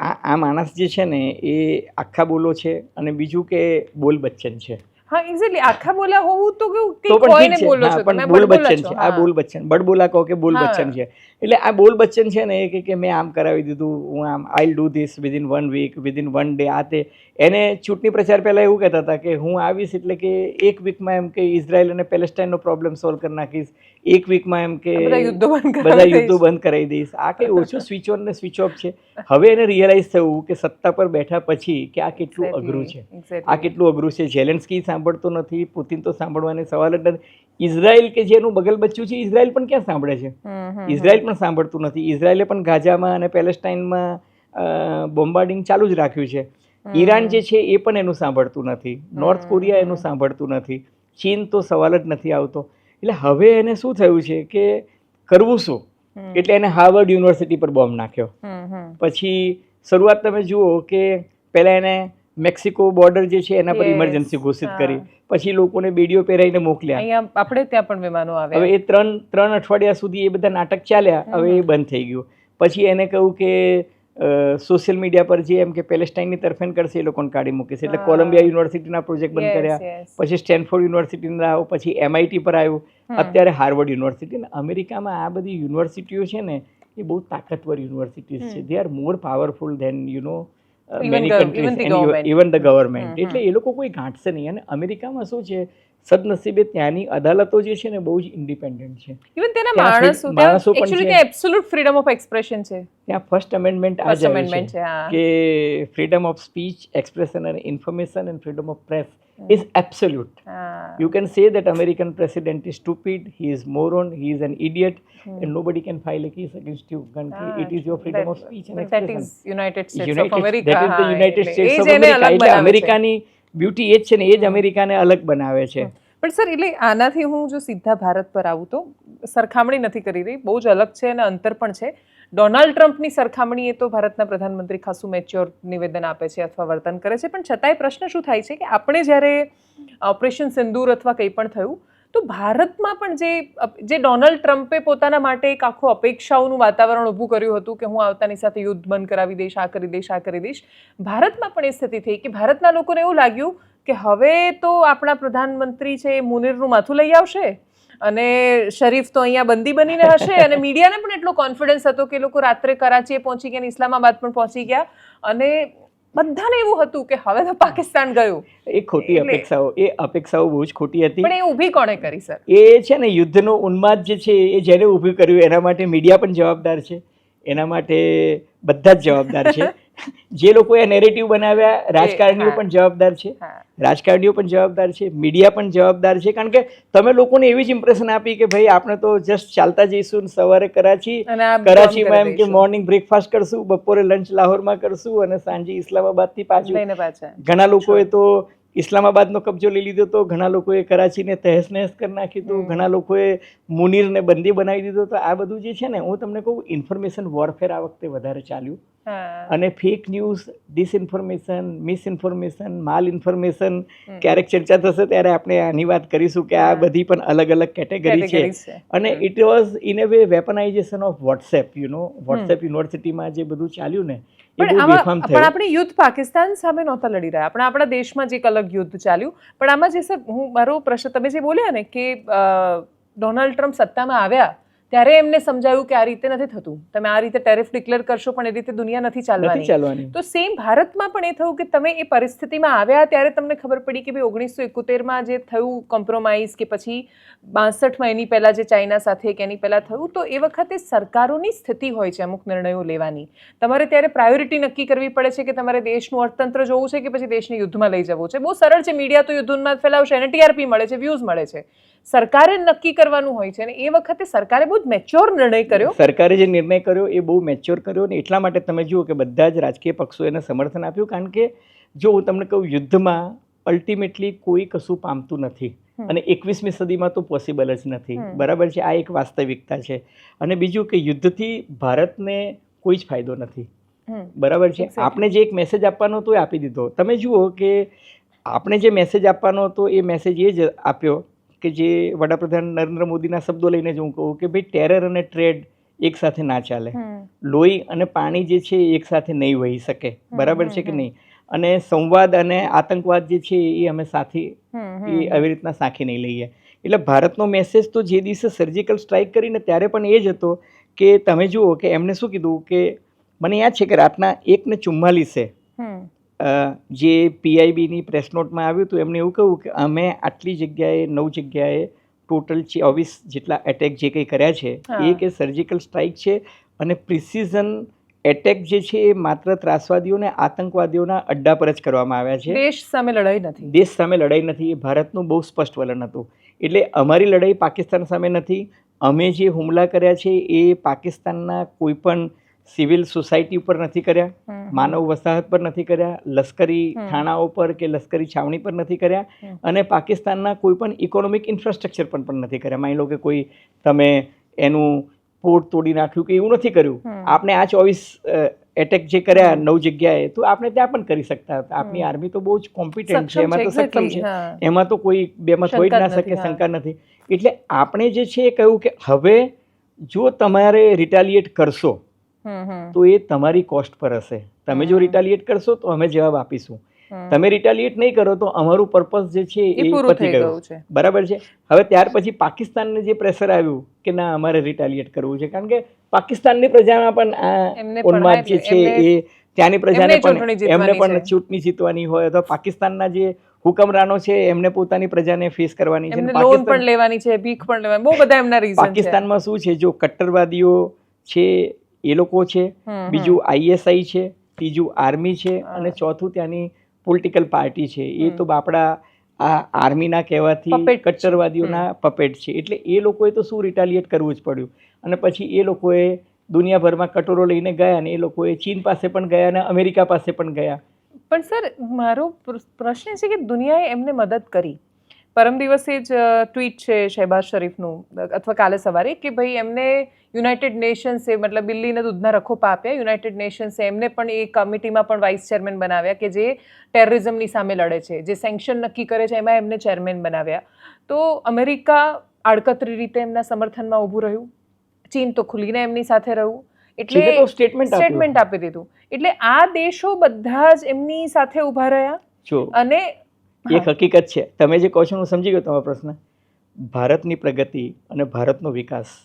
આ માણસ જે છે ને એ આખા બોલો છે અને બીજું કે બોલ બચ્ચન છે. હા, એક્ઝેક્ટલી. આખા બોલા હોવું તો કેવું કોઈને બોલો છો તમે, બોલ બચ્ચન છે. આ બોલ બચ્ચન, બડબોલા કહો કે બોલ બચ્ચન છે. એટલે આ બોલ બચ્ચન છે ને એ કે મેં આમ કરાવી દીધું, હું આમ I'll do this within 1 week, within 1 day. આ તે એને ચૂંટણી પ્રચાર પહેલા એવું કહેતા હતા કે હું આવીશ એટલે કે 1 વીકમાં એમ કે ઇઝરાયલ અને પેલેસ્ટાઇનનો પ્રોબ્લેમ સોલ્વ કરી નાખીશ, 1 વીકમાં એમ કે બધા યુદ્ધો બંધ કરાવી દઈશ. આ કંઈ ઓછું સ્વિચ ઓન ને સ્વિચ ઓફ છે. હવે એને રિયલાઇઝ થયું કે સત્તા પર બેઠા પછી કે આ કેટલું અઘરું છે, આ કેટલું અઘરું છે. ઝેલેન્સ્કી સાંભળતો નથી, પુતિન તો સાંભળવાની સવાલ જ નથી. ઇઝરાયલ કે જેનું બગલ બચ્ચું છે, ઇઝરાયલ પણ ક્યાં સાંભળે છે? ઇઝરાયલ પણ સાંભળતું નથી. ઇઝરાયલે પણ ગાઝામાં અને પેલેસ્ટાઇનમાં બોમ્બાર્ડિંગ ચાલુ જ રાખ્યું છે. ઈરાન જે છે એ પણ એનું સાંભળતું નથી. નોર્થ કોરિયા એનું સાંભળતું નથી. ચીન તો સવાલ જ નથી આવતો. એટલે હવે એને શું થયું છે કે કરવું શું? એટલે એને હાર્વર્ડ યુનિવર્સિટી પર બોમ્બ નાખ્યો. પછી શરૂઆત તમે જુઓ કે પહેલાં એને મેક્સિકો બોર્ડર જે છે એના પર ઇમરજન્સી ઘોષિત કરી, પછી લોકોને બેડીઓ પહેરાઈને મોકલ્યા. અહીંયા આપણે ત્યાં પણ વિમાનો આવ્યા. હવે એ ત્રણ અઠવાડિયા સુધી એ બધા નાટક ચાલ્યા, હવે એ બંધ થઈ ગયું. પછી એને કહ્યું કે સોશિયલ મીડિયા પર જે એમ કે પેલેસ્ટાઇનની તરફેણ કરશે એ લોકોને કાઢી મૂકીશે, એટલે કોલંબિયા યુનિવર્સિટીના પ્રોજેક્ટ બંધ કર્યા, પછી સ્ટેનફોર્ડ યુનિવર્સિટીના આવ્યો, પછી MIT પર આવ્યું, અત્યારે હાર્વર્ડ યુનિવર્સિટી. અમેરિકામાં આ બધી યુનિવર્સિટીઓ છે ને એ બહુ તાકાતવર યુનિવર્સિટીઝ છે. They are more powerful than many countries, even the government. એટલે એ લોકો કોઈ ગાંઠશે નહીં. અને અમેરિકામાં શું છે, સદનસીબે ત્યાંની અદાલતો જે છે ને બહુ જ ઇન્ડિપેન્ડન્ટ છે. ઇવન તેના માણસો પણ છે, એબ્સોલ્યુટ ફ્રીડમ ઓફ એક્સપ્રેશન છે. ત્યાં ફર્સ્ટ અમેન્ડમેન્ટ આ જ આવે છે કે ફ્રીડમ ઓફ સ્પીચ, એક્સપ્રેશન અને information and freedom of press is absolute. You can say that American president is stupid, he is moron, he is an idiot, and nobody can file a case against you. It is your freedom of speech and expression. That is United States of America. That is the United States of America. એટલે અમેરિકાની બ્યુટી એ જ છે ને, એ જ અમેરિકાને અલગ બનાવે છે. પણ સર, એટલે આનાથી હું જો સીધા ભારત પર આવું તો સરખામણી નથી કરી રહી, બહુ જ અલગ છે અને અંતર પણ છે. ડોનાલ્ડ ટ્રમ્પની સરખામણીએ તો ભારતના પ્રધાનમંત્રી ખાસું મેચ્યોર નિવેદન આપે છે અથવા વર્તન કરે છે, પણ છતાંય પ્રશ્ન શું થાય છે કે આપણે જ્યારે ઓપરેશન સિંદૂર અથવા કંઈ પણ થયું તો ભારતમાં પણ જે ડોનાલ્ડ ટ્રમ્પે પોતાના માટે એક આખું અપેક્ષાઓનું વાતાવરણ ઊભું કર્યું હતું કે હું આવતાની સાથે યુદ્ધ બંધ કરાવી દઈશ, આ કરી દઈશ, આ કરી દઈશ, ભારતમાં પણ એ સ્થિતિ થઈ કે ભારતના લોકોને એવું લાગ્યું કે હવે તો આપણા પ્રધાનમંત્રી છે એ મુનીરનું માથું લઈ આવશે અને શરીફ તો અહીંયા બંદી બનીને હશે. અને મીડિયાને પણ એટલો કોન્ફિડન્સ હતો કે લોકો રાત્રે કરાચીએ પહોંચી ગયા, ઇસ્લામાબાદ પણ પહોંચી ગયા, અને બધાને એવું હતું કે હવે તો પાકિસ્તાન ગયું. એ ખોટી અપેક્ષાઓ બહુ જ ખોટી હતી. પણ એ ઊભી કોણે કરી સર? એ છે ને યુદ્ધનો ઉન્માદ જે છે એ જેને ઊભું કર્યું એના માટે મીડિયા પણ જવાબદાર છે, એના માટે બધા જ જવાબદાર છે. જે લોકોએ નેરેટિવ બનાવ્યા, રાજકારણીઓ પણ જવાબદાર છે, મીડિયા પણ જવાબદાર છે. કારણ કે તમે લોકોને એવી જ ઇમ્પ્રેશન આપી કે ભાઈ આપણે તો જસ્ટ ચાલતા જઈશું, સવારે કરાચીમાં એમ કે મોર્નિંગ બ્રેકફાસ્ટ કરશું, બપોરે લંચ લાહોરમાં કરશું અને સાંજે ઇસ્લામાબાદથી પાછું. ઘણા લોકોએ તો ઇસ્લામાબાદનો કબજો લઈ લીધો તો, ઘણા લોકોએ કરાચીને તહેસ નહેસ કરી નાખી હતું, ઘણા લોકોએ મુનીરને બંદી બનાવી દીધો. તો આ બધું જે છે ને, હું તમને કહું, ઇન્ફોર્મેશન વોરફેર આ વખતે વધારે ચાલ્યું. અને ફેક ન્યૂઝ, ડિસઇન્ફોર્મેશન, મિસઇન્ફોર્મેશન, માલ ઇન્ફોર્મેશન, ક્યારેક ચર્ચા થશે ત્યારે આપણે આની વાત કરીશું કે આ બધી પણ અલગ અલગ કેટેગરી છે. અને it was in a way weaponization of WhatsApp. WhatsApp યુનિવર્સિટીમાં જે બધું ચાલ્યું ને, પણ આપણે યુદ્ધ પાકિસ્તાન સામે નહોતા લડી રહ્યા, આપણા દેશમાં જ એક અલગ યુદ્ધ ચાલ્યું. પણ આમાં જે સર, મારો પ્રશ્ન, તમે જે બોલ્યા ને કે ડોનાલ્ડ ટ્રમ્પ સત્તામાં આવ્યા ત્યારે એમને સમજાયું કે આ રીતે નથી થતું, તમે આ રીતે ટેરિફ ડિક્લેર કરશો પણ એ રીતે દુનિયા નથી ચાલવાની. તો સેમ ભારતમાં પણ એ થયું કે તમે એ પરિસ્થિતિમાં આવ્યા ત્યારે તમને ખબર પડી કે ભાઈ 1971માં જે થયું કોમ્પ્રોમાઇઝ, કે પછી 62માં એની પહેલાં જે ચાઇના સાથે કે એની પહેલાં થયું, તો એ વખતે સરકારોની સ્થિતિ હોય છે અમુક નિર્ણયો લેવાની. તમારે ત્યારે પ્રાયોરિટી નક્કી કરવી પડે છે કે તમારે દેશનું અર્થતંત્ર જોવું છે કે પછી દેશને યુદ્ધમાં લઈ જવું છે. બહુ સરળ છે, મીડિયા તો યુદ્ધમાં ફેલાવશે અને TRP મળે છે, વ્યૂઝ મળે છે. સરકારે નક્કી કરવાનું હોય છે, અને એ વખતે સરકારે બહુ જ મેચ્યોર નિર્ણય કર્યો. સરકારે જે નિર્ણય કર્યો એ બહુ મેચ્યોર કર્યો, ને એટલા માટે તમે જુઓ કે બધા જ રાજકીય પક્ષો એને સમર્થન આપ્યું. કારણ કે જો હું તમને કહું, યુદ્ધમાં અલ્ટિમેટલી કોઈ કશું પામતું નથી, અને 21મી સદીમાં તો પોસિબલ જ નથી. બરાબર છે, આ એક વાસ્તવિકતા છે. અને બીજું કે યુદ્ધથી ભારતને કોઈ જ ફાયદો નથી. બરાબર છે. આપણે જે એક મેસેજ આપવાનો હતો એ આપી દીધો. તમે જુઓ કે આપણે જે મેસેજ આપવાનો હતો એ મેસેજ એ જ આપ્યો કે જે વડાપ્રધાન નરેન્દ્ર મોદીના શબ્દો લઈને જ હું કહું કે ભાઈ ટેરર અને ટ્રેડ એક સાથે ના ચાલે, લોહી અને પાણી જે છે એક સાથે નહીં વહી શકે. બરાબર છે કે નહીં? અને સંવાદ અને આતંકવાદ જે છે એ અમે એ આવી રીતના સાંખી નહીં લઈએ. એટલે ભારતનો મેસેજ તો જે દિવસે સર્જિકલ સ્ટ્રાઇક કરીને ત્યારે પણ એ જ હતો કે તમે જુઓ કે એમને શું કીધું કે મને યાદ છે કે રાતના 1:44 જે PIBની પ્રેસ નોટમાં આવ્યું હતું, એમને એવું કહ્યું કે અમે આટલી જગ્યાએ 9 જગ્યાએ ટોટલ 24 જેટલા એટેક જે કંઈ કર્યા છે એ કે સર્જિકલ સ્ટ્રાઇક છે, અને પ્રિસિઝન એટેક જે છે એ માત્ર ત્રાસવાદીઓને આતંકવાદીઓના અડ્ડા પર જ કરવામાં આવ્યા છે. દેશ સામે લડાઈ નથી. એ ભારતનું બહુ સ્પષ્ટ વલણ હતું. એટલે અમારી લડાઈ પાકિસ્તાન સામે નથી. અમે જે હુમલા કર્યા છે એ પાકિસ્તાનના કોઈ પણ સિવિલ સોસાયટી ઉપર નથી કર્યા, માનવ વસાહત પર નથી કર્યા, લશ્કરી થાણાઓ પર કે લશ્કરી છાવણી પર નથી કર્યા, અને પાકિસ્તાનના કોઈ પણ ઇકોનોમિક ઇન્ફ્રાસ્ટ્રક્ચર પર પણ નથી કર્યા. માની લો કે કોઈ તમે એનું પોર્ટ તોડી નાખ્યું કે એવું નથી કર્યું. આપણે આ 24 એટેક જે કર્યા 9 જગ્યાએ તો આપણે ત્યાં પણ કરી શકતા હતા. આપણી આર્મી તો બહુ જ કોમ્પિટન્ટ છે, એમાં તો સક્ષમ છે, એમાં તો કોઈ બેમાં થઈ જ ના શકે, શંકા નથી. એટલે આપણે જે છે એ કહ્યું કે હવે જો તમારે રિટાલિએટ કરશો તો એ તમારી કોસ્ટ પર હશે. તમે જો રિટાલિએટ કરશો તો અમે જવાબ આપીશું, તમે રિટાલિએટ નહીં કરો તો અમારું પર્પસ જે છે એ પતી ગયું. બરાબર છે. હવે ત્યાર પછી પાકિસ્તાનને જે પ્રેશર આવ્યું કે ના અમારે રિટાલિએટ કરવું છે, કારણ કે પાકિસ્તાનની પ્રજામાં પણ આ ઉન્માદ જે છે એ ત્યાંની પ્રજાને પણ એમને પણ ચૂંટણી જીતવાની હોય અથવા પાકિસ્તાનના જે હુકમરાનો છે એમને પોતાની પ્રજાને ફેસ કરવાની છે, લોન પણ લેવાની છે, ભીખ પણ લેવાની, બહુ બધા એમના રીઝન છે. પાકિસ્તાનમાં શું છે, જો કટ્ટરવાદીઓ છે એ લોકો છે, બીજું ISI છે, ત્રીજું આર્મી છે અને ચોથું ત્યાંની પોલિટિકલ પાર્ટી છે. એ તો બાપડા આ આર્મીના કહેવાથી કટ્ટરવાદીઓના પપેટ છે. એટલે એ લોકોએ તો શું રિટાલિએટ કરવું જ પડ્યું. અને પછી એ લોકોએ દુનિયાભરમાં કટોરો લઈને ગયા અને એ લોકોએ ચીન પાસે પણ ગયા અને અમેરિકા પાસે પણ ગયા. પણ સર મારો પ્રશ્ન છે કે દુનિયાએ એમને મદદ કરી. પરમ દિવસે જ ટ્વીટ છે શહેબાઝ શરીફનું અથવા કાલે સવારે કે ભાઈ એમને યુનાઇટેડ નેશન્સે મતલબ બિલ્લીને દૂધના રખોપા આપ્યા. યુનાઇટેડ નેશન્સે એમને પણ એ કમિટીમાં પણ વાઇસ ચેરમેન બનાવ્યા કે જે ટેરરિઝમની સામે લડે છે, જે સેન્ક્શન નક્કી કરે છે, એમાં એમને ચેરમેન બનાવ્યા. તો અમેરિકા આડકતરી રીતે એમના સમર્થનમાં ઊભું રહ્યું, ચીન તો ખુલીને એમની સાથે રહ્યું, એટલે સ્ટેટમેન્ટ આપી દીધું. એટલે આ દેશો બધા જ એમની સાથે ઊભા રહ્યા. અને એક હકીકત છે, તમે જે કહો છો હું સમજી ગયો તમારો પ્રશ્ન. ભારતની પ્રગતિ અને ભારતનો વિકાસ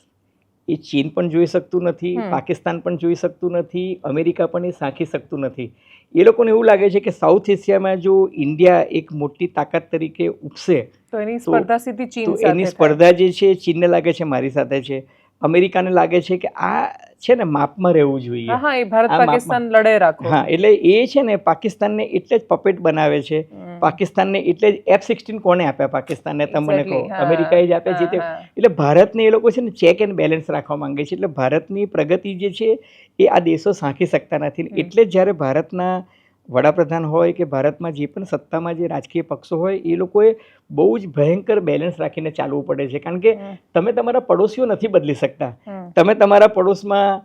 એ ચીન પણ જોઈ શકતું નથી, પાકિસ્તાન પણ જોઈ શકતું નથી, અમેરિકા પણ એ સાંખી શકતું નથી. એ લોકોને એવું લાગે છે કે સાઉથ એશિયામાં જો ઇન્ડિયા એક મોટી તાકાત તરીકે ઉપસે તો એની સ્પર્ધા સીધી ચીન સાથે, એની સ્પર્ધા જે છે ચીનને લાગે છે મારી સાથે છે, અમેરિકાને લાગે છે કે આ છે ને માપમાં રહેવું જોઈએ. હા, એ ભારત પાકિસ્તાન લડે રાખો. હા, એટલે એ છે ને પાકિસ્તાનને એટલે જ પપેટ બનાવે છે. પાકિસ્તાનને એટલે જ F-16 કોને આપ્યા પાકિસ્તાનને, તમને કહો, અમેરિકાએ જ આપ્યા છે. એટલે ભારતને એ લોકો છે ને ચેક એન્ડ બેલેન્સ રાખવા માંગે છે. એટલે ભારતની પ્રગતિ જે છે એ આ દેશો સાંખી શકતા નથી. એટલે જ જ્યારે ભારતના વડાપ્રધાન હોય કે ભારતમાં જે પણ સત્તામાં જે રાજકીય પક્ષો હોય એ લોકોએ બહુ જ ભયંકર બેલેન્સ રાખીને ચાલવું પડે છે. કારણ કે તમે તમારા પડોશીઓ નથી બદલી શકતા. તમે તમારા પડોશમાં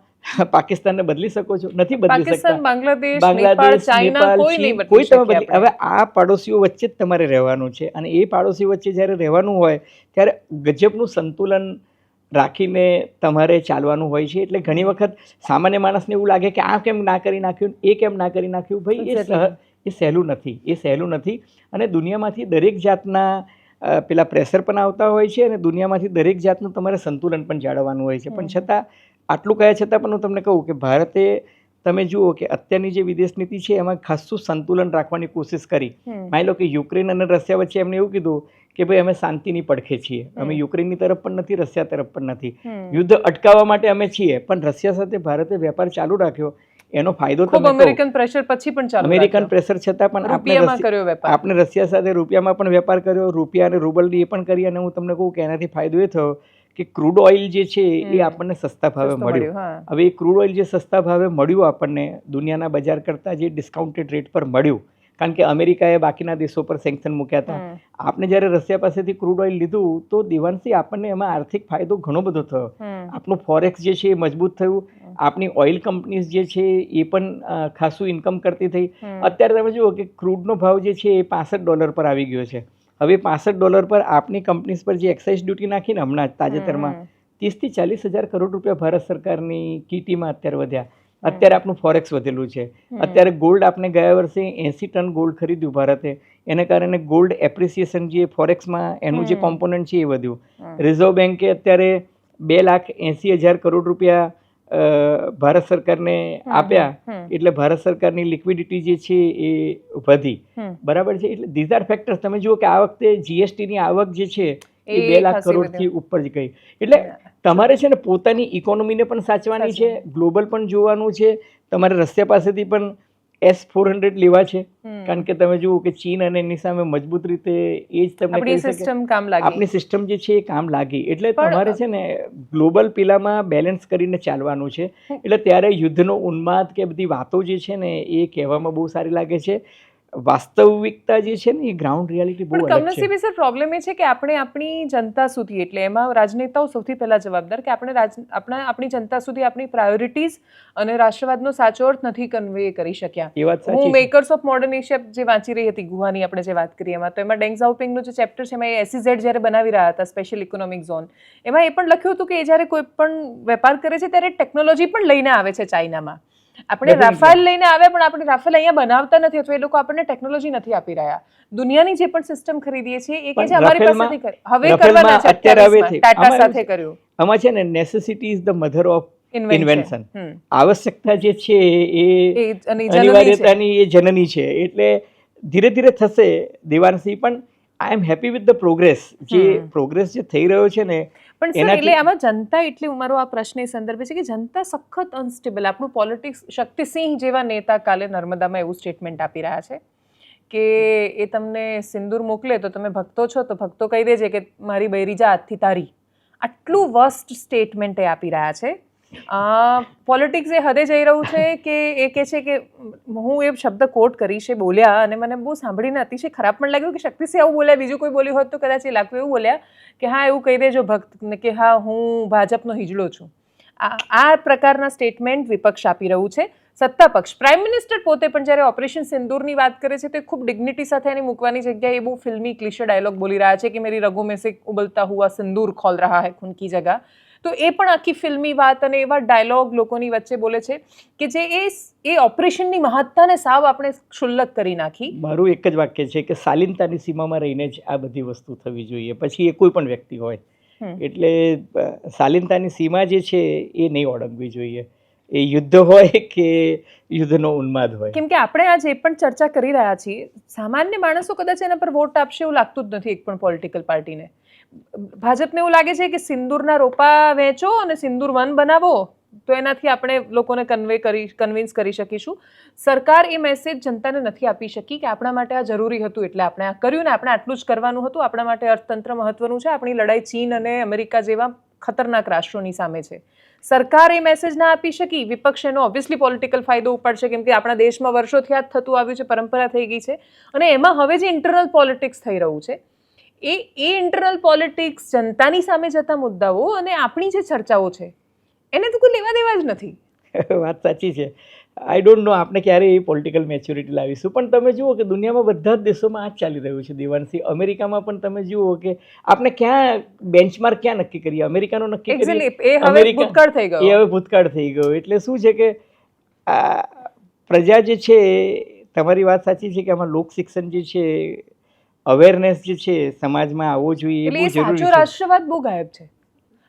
પાકિસ્તાનને બદલી શકો છો? નથી બદલી શકતા. બાંગ્લાદેશ, ચાઇના, કોઈ તમે બદલી. હવે આ પડોશીઓ વચ્ચે જ તમારે રહેવાનું છે અને એ પડોશીઓ વચ્ચે જ્યારે રહેવાનું હોય ત્યારે ગજબનું સંતુલન રાખીને તમારે ચાલવાનું હોય છે. એટલે ઘણી વખત સામાન્ય માણસને એવું લાગે કે આ કેમ ના કરી નાખ્યું, એ કેમ ના કરી નાખ્યું. ભાઈ એ સહેલું નથી, એ સહેલું નથી. અને દુનિયામાંથી દરેક જાતના પેલા પ્રેશર પણ આવતા હોય છે અને દુનિયામાંથી દરેક જાતનું તમારે સંતુલન પણ જાળવવાનું હોય છે. પણ છતાં આટલું કહ્યા છતાં પણ હું તમને કહું કે ભારતે, તમે જુઓ કે અત્યારની જે વિદેશ નીતિ છે એમાં ખાસું સંતુલન રાખવાની કોશિશ કરી. માની લો કે યુક્રેન અને રશિયા વચ્ચે એમને એવું કીધું કે ભાઈ અમે શાંતિની પડખે છીએ, અમે યુક્રેનની તરફ પણ નથી, રશિયા તરફ પણ નથી, યુદ્ધ અટકાવવા માટે અમે છીએ. પણ રશિયા સાથે ભારતે વેપાર ચાલુ રાખ્યો. એનો ફાયદો અમેરિકન પ્રેશર પછી પણ ચાલુ, અમેરિકન પ્રેશર છતાં પણ આપણે રશિયા સાથે રૂપિયામાં પણ વેપાર કર્યો, રૂપિયા અને રૂબલની એ પણ કરી. અને હું તમને કહું કે એનાથી ફાયદો એ થયો કે ક્રૂડ ઓઇલ જે છે એ આપણને સસ્તા ભાવે મળ્યું. હવે એ ક્રૂડ ઓઇલ જે સસ્તા ભાવે મળ્યું આપણને દુનિયાના બજાર કરતાં જે ડિસ્કાઉન્ટેડ રેટ પર મળ્યું, કારણ કે અમેરિકાએ બાકીના દેશો પર સેન્ક્શન મૂક્યા હતા. આપણે જ્યારે રશિયા પાસેથી ક્રૂડ ઓઇલ લીધું તો દિવાનથી આપણને એમાં આર્થિક ફાયદો ઘણો બધો થયો. આપણું ફોરેક્સ જે છે એ મજબૂત થયું. આપણી ઓઇલ કંપનીઝ જે છે એ પણ ખાસું ઇન્કમ કરતી થઈ. અત્યારે તમે જુઓ કે ક્રૂડનો ભાવ જે છે એ $65 પર આવી ગયો છે. હવે $65 પર આપની કંપનીઝ પર જે એક્સાઇઝ ડ્યુટી નાખીને હમણાં જ તાજેતરમાં 30 થી 40 હજાર કરોડ રૂપિયા ભારત સરકારની કીટીમાં અત્યારે વધ્યા. અત્યારે આપણું ફોરેક્સ વધેલું છે. અત્યારે ગોલ્ડ આપણે ગયા વર્ષે 80 ટન ગોલ્ડ ખરીદ્યું ભારતે. એને કારણે ગોલ્ડ એપ્રિસિએશન જે ફોરેક્સમાં એનું જે કોમ્પોનન્ટ છે એ વધ્યું. રિઝર્વ બેન્કે અત્યારે 2,80,000 કરોડ રૂપિયા ભારત સરકારને આપ્યા. એટલે ભારત સરકારની લિક્વિડિટી જે છે એ વધી. બરાબર છે. એટલે ધીઝ આર ફેક્ટર્સ. તમે જુઓ કે આ વખતે જીએસટીની આવક જે છે એ 2 લાખ કરોડથી ઉપર જ ગઈ. એટલે તમારે છે ને પોતાની ઇકોનોમીને પણ સાચવાની છે, ગ્લોબલ પણ જોવાનું છે. તમારે રશિયા પાસેથી પણ S-400 લેવા છે, કારણ કે તમે જુઓ કે ચીન અને એની સામે મજબૂત રીતે એ જ તમને આપણી સિસ્ટમ જે છે એ કામ લાગી. એટલે તમારે છે ને ગ્લોબલ પેલામાં બેલેન્સ કરીને ચાલવાનું છે. એટલે ત્યારે યુદ્ધનો ઉન્માદ કે બધી વાતો જે છે ને એ કહેવામાં બહુ સારી લાગે છે. વાસ્તવિકતા જે છે ને એ ગ્રાઉન્ડ રિયાલિટી બહુ પણ અલગ છે. કમનસીબે સર પ્રોબ્લેમ એ છે કે આપણે આપણી જનતા સુધી, એટલે એમાં રાજનેતાઓ સૌથી પહેલા જવાબદાર, કે આપણે આપણી જનતા સુધી આપણી પ્રાયોરિટીઝ અને રાષ્ટ્રવાદનો સાચો અર્થ નથી કન્વે કરી શક્યા. એ વાત સાચી હું છે. મેકર્સ ઓફ મોડર્ન એશિયા જે વાંચી રહી હતી, ગુહાની આપણે જે વાત કરીએ એમાં, તો એમાં ડેંગ ઝાઓપિંગનું જે ચેપ્ટર છે એમાં SEZ જ્યારે બનાવી રહ્યા હતા, સ્પેશિયલ ઇકોનોમિક ઝોન, એમાં એ પણ લખ્યું હતું કે એ જ્યારે કોઈ પણ વેપાર કરે છે ત્યારે ટેકનોલોજી પણ લઈને આવે છે ચાઇનામાં. આપણે રાફેલ લઈને આવ્યા પણ આપણે રાફેલ અહીંયા બનાવતા નથી, અથવા એ લોકો આપણને ટેકનોલોજી નથી આપી રહ્યા. દુનિયાની જે પણ સિસ્ટમ ખરીદીએ છીએ એ કે છે અમારી પાસેથી કરી, હવે કરવાના છે, ટાટા સાથે કર્યું. આમાં છે ને necessity is the mother of invention. આવશ્યકતા જે છે એ અનિવાર્યતાની એ જનની છે. એટલે ધીરે ધીરે થશે દેવાંશી, પણ I am happy with the progress. જે પ્રોગ્રેસ જે થઈ રહ્યો છે ને, પણ સર એટલે આમાં જનતા, એટલે મારો આ પ્રશ્ન એ સંદર્ભે છે કે જનતા સખત અનસ્ટેબલ. આપણું પોલિટિક્સ, શક્તિસિંહ જેવા નેતા કાલે નર્મદામાં એવું સ્ટેટમેન્ટ આપી રહ્યા છે કે એ તમને સિંદૂર મોકલે તો તમે ભક્તો છો તો ભક્તો કહી દેજે કે મારી બૈરી જા આજથી તારી. આટલું વર્સ્ટ સ્ટેટમેન્ટ એ આપી રહ્યા છે. પોલિટિક્સ એ હદે જઈ રહ્યું છે કે એ કહે છે કે હું એ શબ્દ કોટ કરીશ, એ બોલ્યા અને મને બહુ સાંભળીને અતિશય ખરાબ પણ લાગ્યું કે શક્તિસિંહ આવું બોલ્યા. બીજું કોઈ બોલ્યું હોત તો કદાચ એ લાગતું એવું બોલ્યા કે હા એવું કહી દેજો ભક્તને કે હા હું ભાજપનો હિજડો છું. આ પ્રકારના સ્ટેટમેન્ટ વિપક્ષ આપી રહ્યું છે. સત્તા પક્ષ, પ્રાઇમ મિનિસ્ટર પોતે પણ જ્યારે ઓપરેશન સિંદૂરની વાત કરે છે તો એ ખૂબ ડિગ્નિટી સાથે એની મૂકવાની જગ્યાએ એ બહુ ફિલ્મી ક્લિશે ડાયલોગ બોલી રહ્યા છે કે મેરી રગો મેં સે ઉબલતા હુઆ સિંદૂર ખોલ રહા હૈ ખૂન કી જગહ. તો એ પણ આખી ફિલ્મી વાત અને એવા ડાયલોગ લોકોની વચ્ચે બોલે છે કે જે એ ઓપરેશનની મહત્તાને સાવ આપણે ક્ષુલ્લક કરી નાખી. મારું એક જ વાક્ય છે કે શાલીનતાની સીમામાં રહીને જ આ બધી વસ્તુ થવી જોઈએ, પછી એ કોઈ પણ વ્યક્તિ હોય. એટલે શાલીનતાની સીમા જે છે એ નહીં ઓળંગવી જોઈએ, એ યુદ્ધ હોય કે યુદ્ધનો ઉન્માદ હોય. કેમ કે આપણે આ જે પણ ચર્ચા કરી રહ્યા છીએ, સામાન્ય માણસો કદાચ એના પર વોટ આપશે એવું લાગતું જ નથી એક પણ પોલિટિકલ પાર્ટીને. ભાજપને એવું લાગે છે કે સિંદૂરના રોપા વેચો અને સિંદૂર વન બનાવો તો એનાથી આપણે લોકોને કન્વિન્સ કરી શકીશું. સરકાર એ મેસેજ જનતાને નથી આપી શકી કે આપણા માટે આ જરૂરી હતું એટલે આપણે આ કર્યું ને આપણે આટલું જ કરવાનું હતું, આપણા માટે અર્થતંત્ર મહત્વનું છે, આપણી લડાઈ ચીન અને અમેરિકા જેવા ખતરનાક રાષ્ટ્રોની સામે છે. સરકાર એ મેસેજ ના આપી શકી, વિપક્ષ એનો ઓબ્વિયસલી પોલિટિકલ ફાયદો ઉપાડશે કેમ કે આપણા દેશમાં વર્ષોથી આ થતું આવ્યું છે, પરંપરા થઈ ગઈ છે. અને એમાં હવે જે ઇન્ટરનલ પોલિટિક્સ થઈ રહ્યું છે એ ઇન્ટરનલ પોલિટિક્સ, જનતાની સામે જતા મુદ્દાઓ અને આપણી જે ચર્ચાઓ છે એને તો કોઈ લેવા દેવા જ નથી. વાત સાચી છે. આઈ ડોન્ટ નો આપણે ક્યારે એ પોલિટિકલ મેચ્યોરિટી લાવીશું, પણ તમે જુઓ કે દુનિયામાં બધા જ દેશોમાં આ જ ચાલી રહ્યું છે દેવાંશી. અમેરિકામાં પણ તમે જુઓ કે આપણે ક્યાં બેન્ચમાર્ક ક્યાં નક્કી કરીએ, અમેરિકાનો નક્કી કરીએ, એ હવે ભૂતકાળ થઈ ગયો. એ હવે ભૂતકાળ થઈ ગયો. એટલે શું છે કે પ્રજા જે છે, તમારી વાત સાચી છે કે આમાં લોક શિક્ષણ જે છે, અવેરનેસ જે છે સમાજમાં આવવો જોઈએ, એ બહુ જરૂરી છે. રાષ્ટ્રવાદ બહુ ગાયબ છે.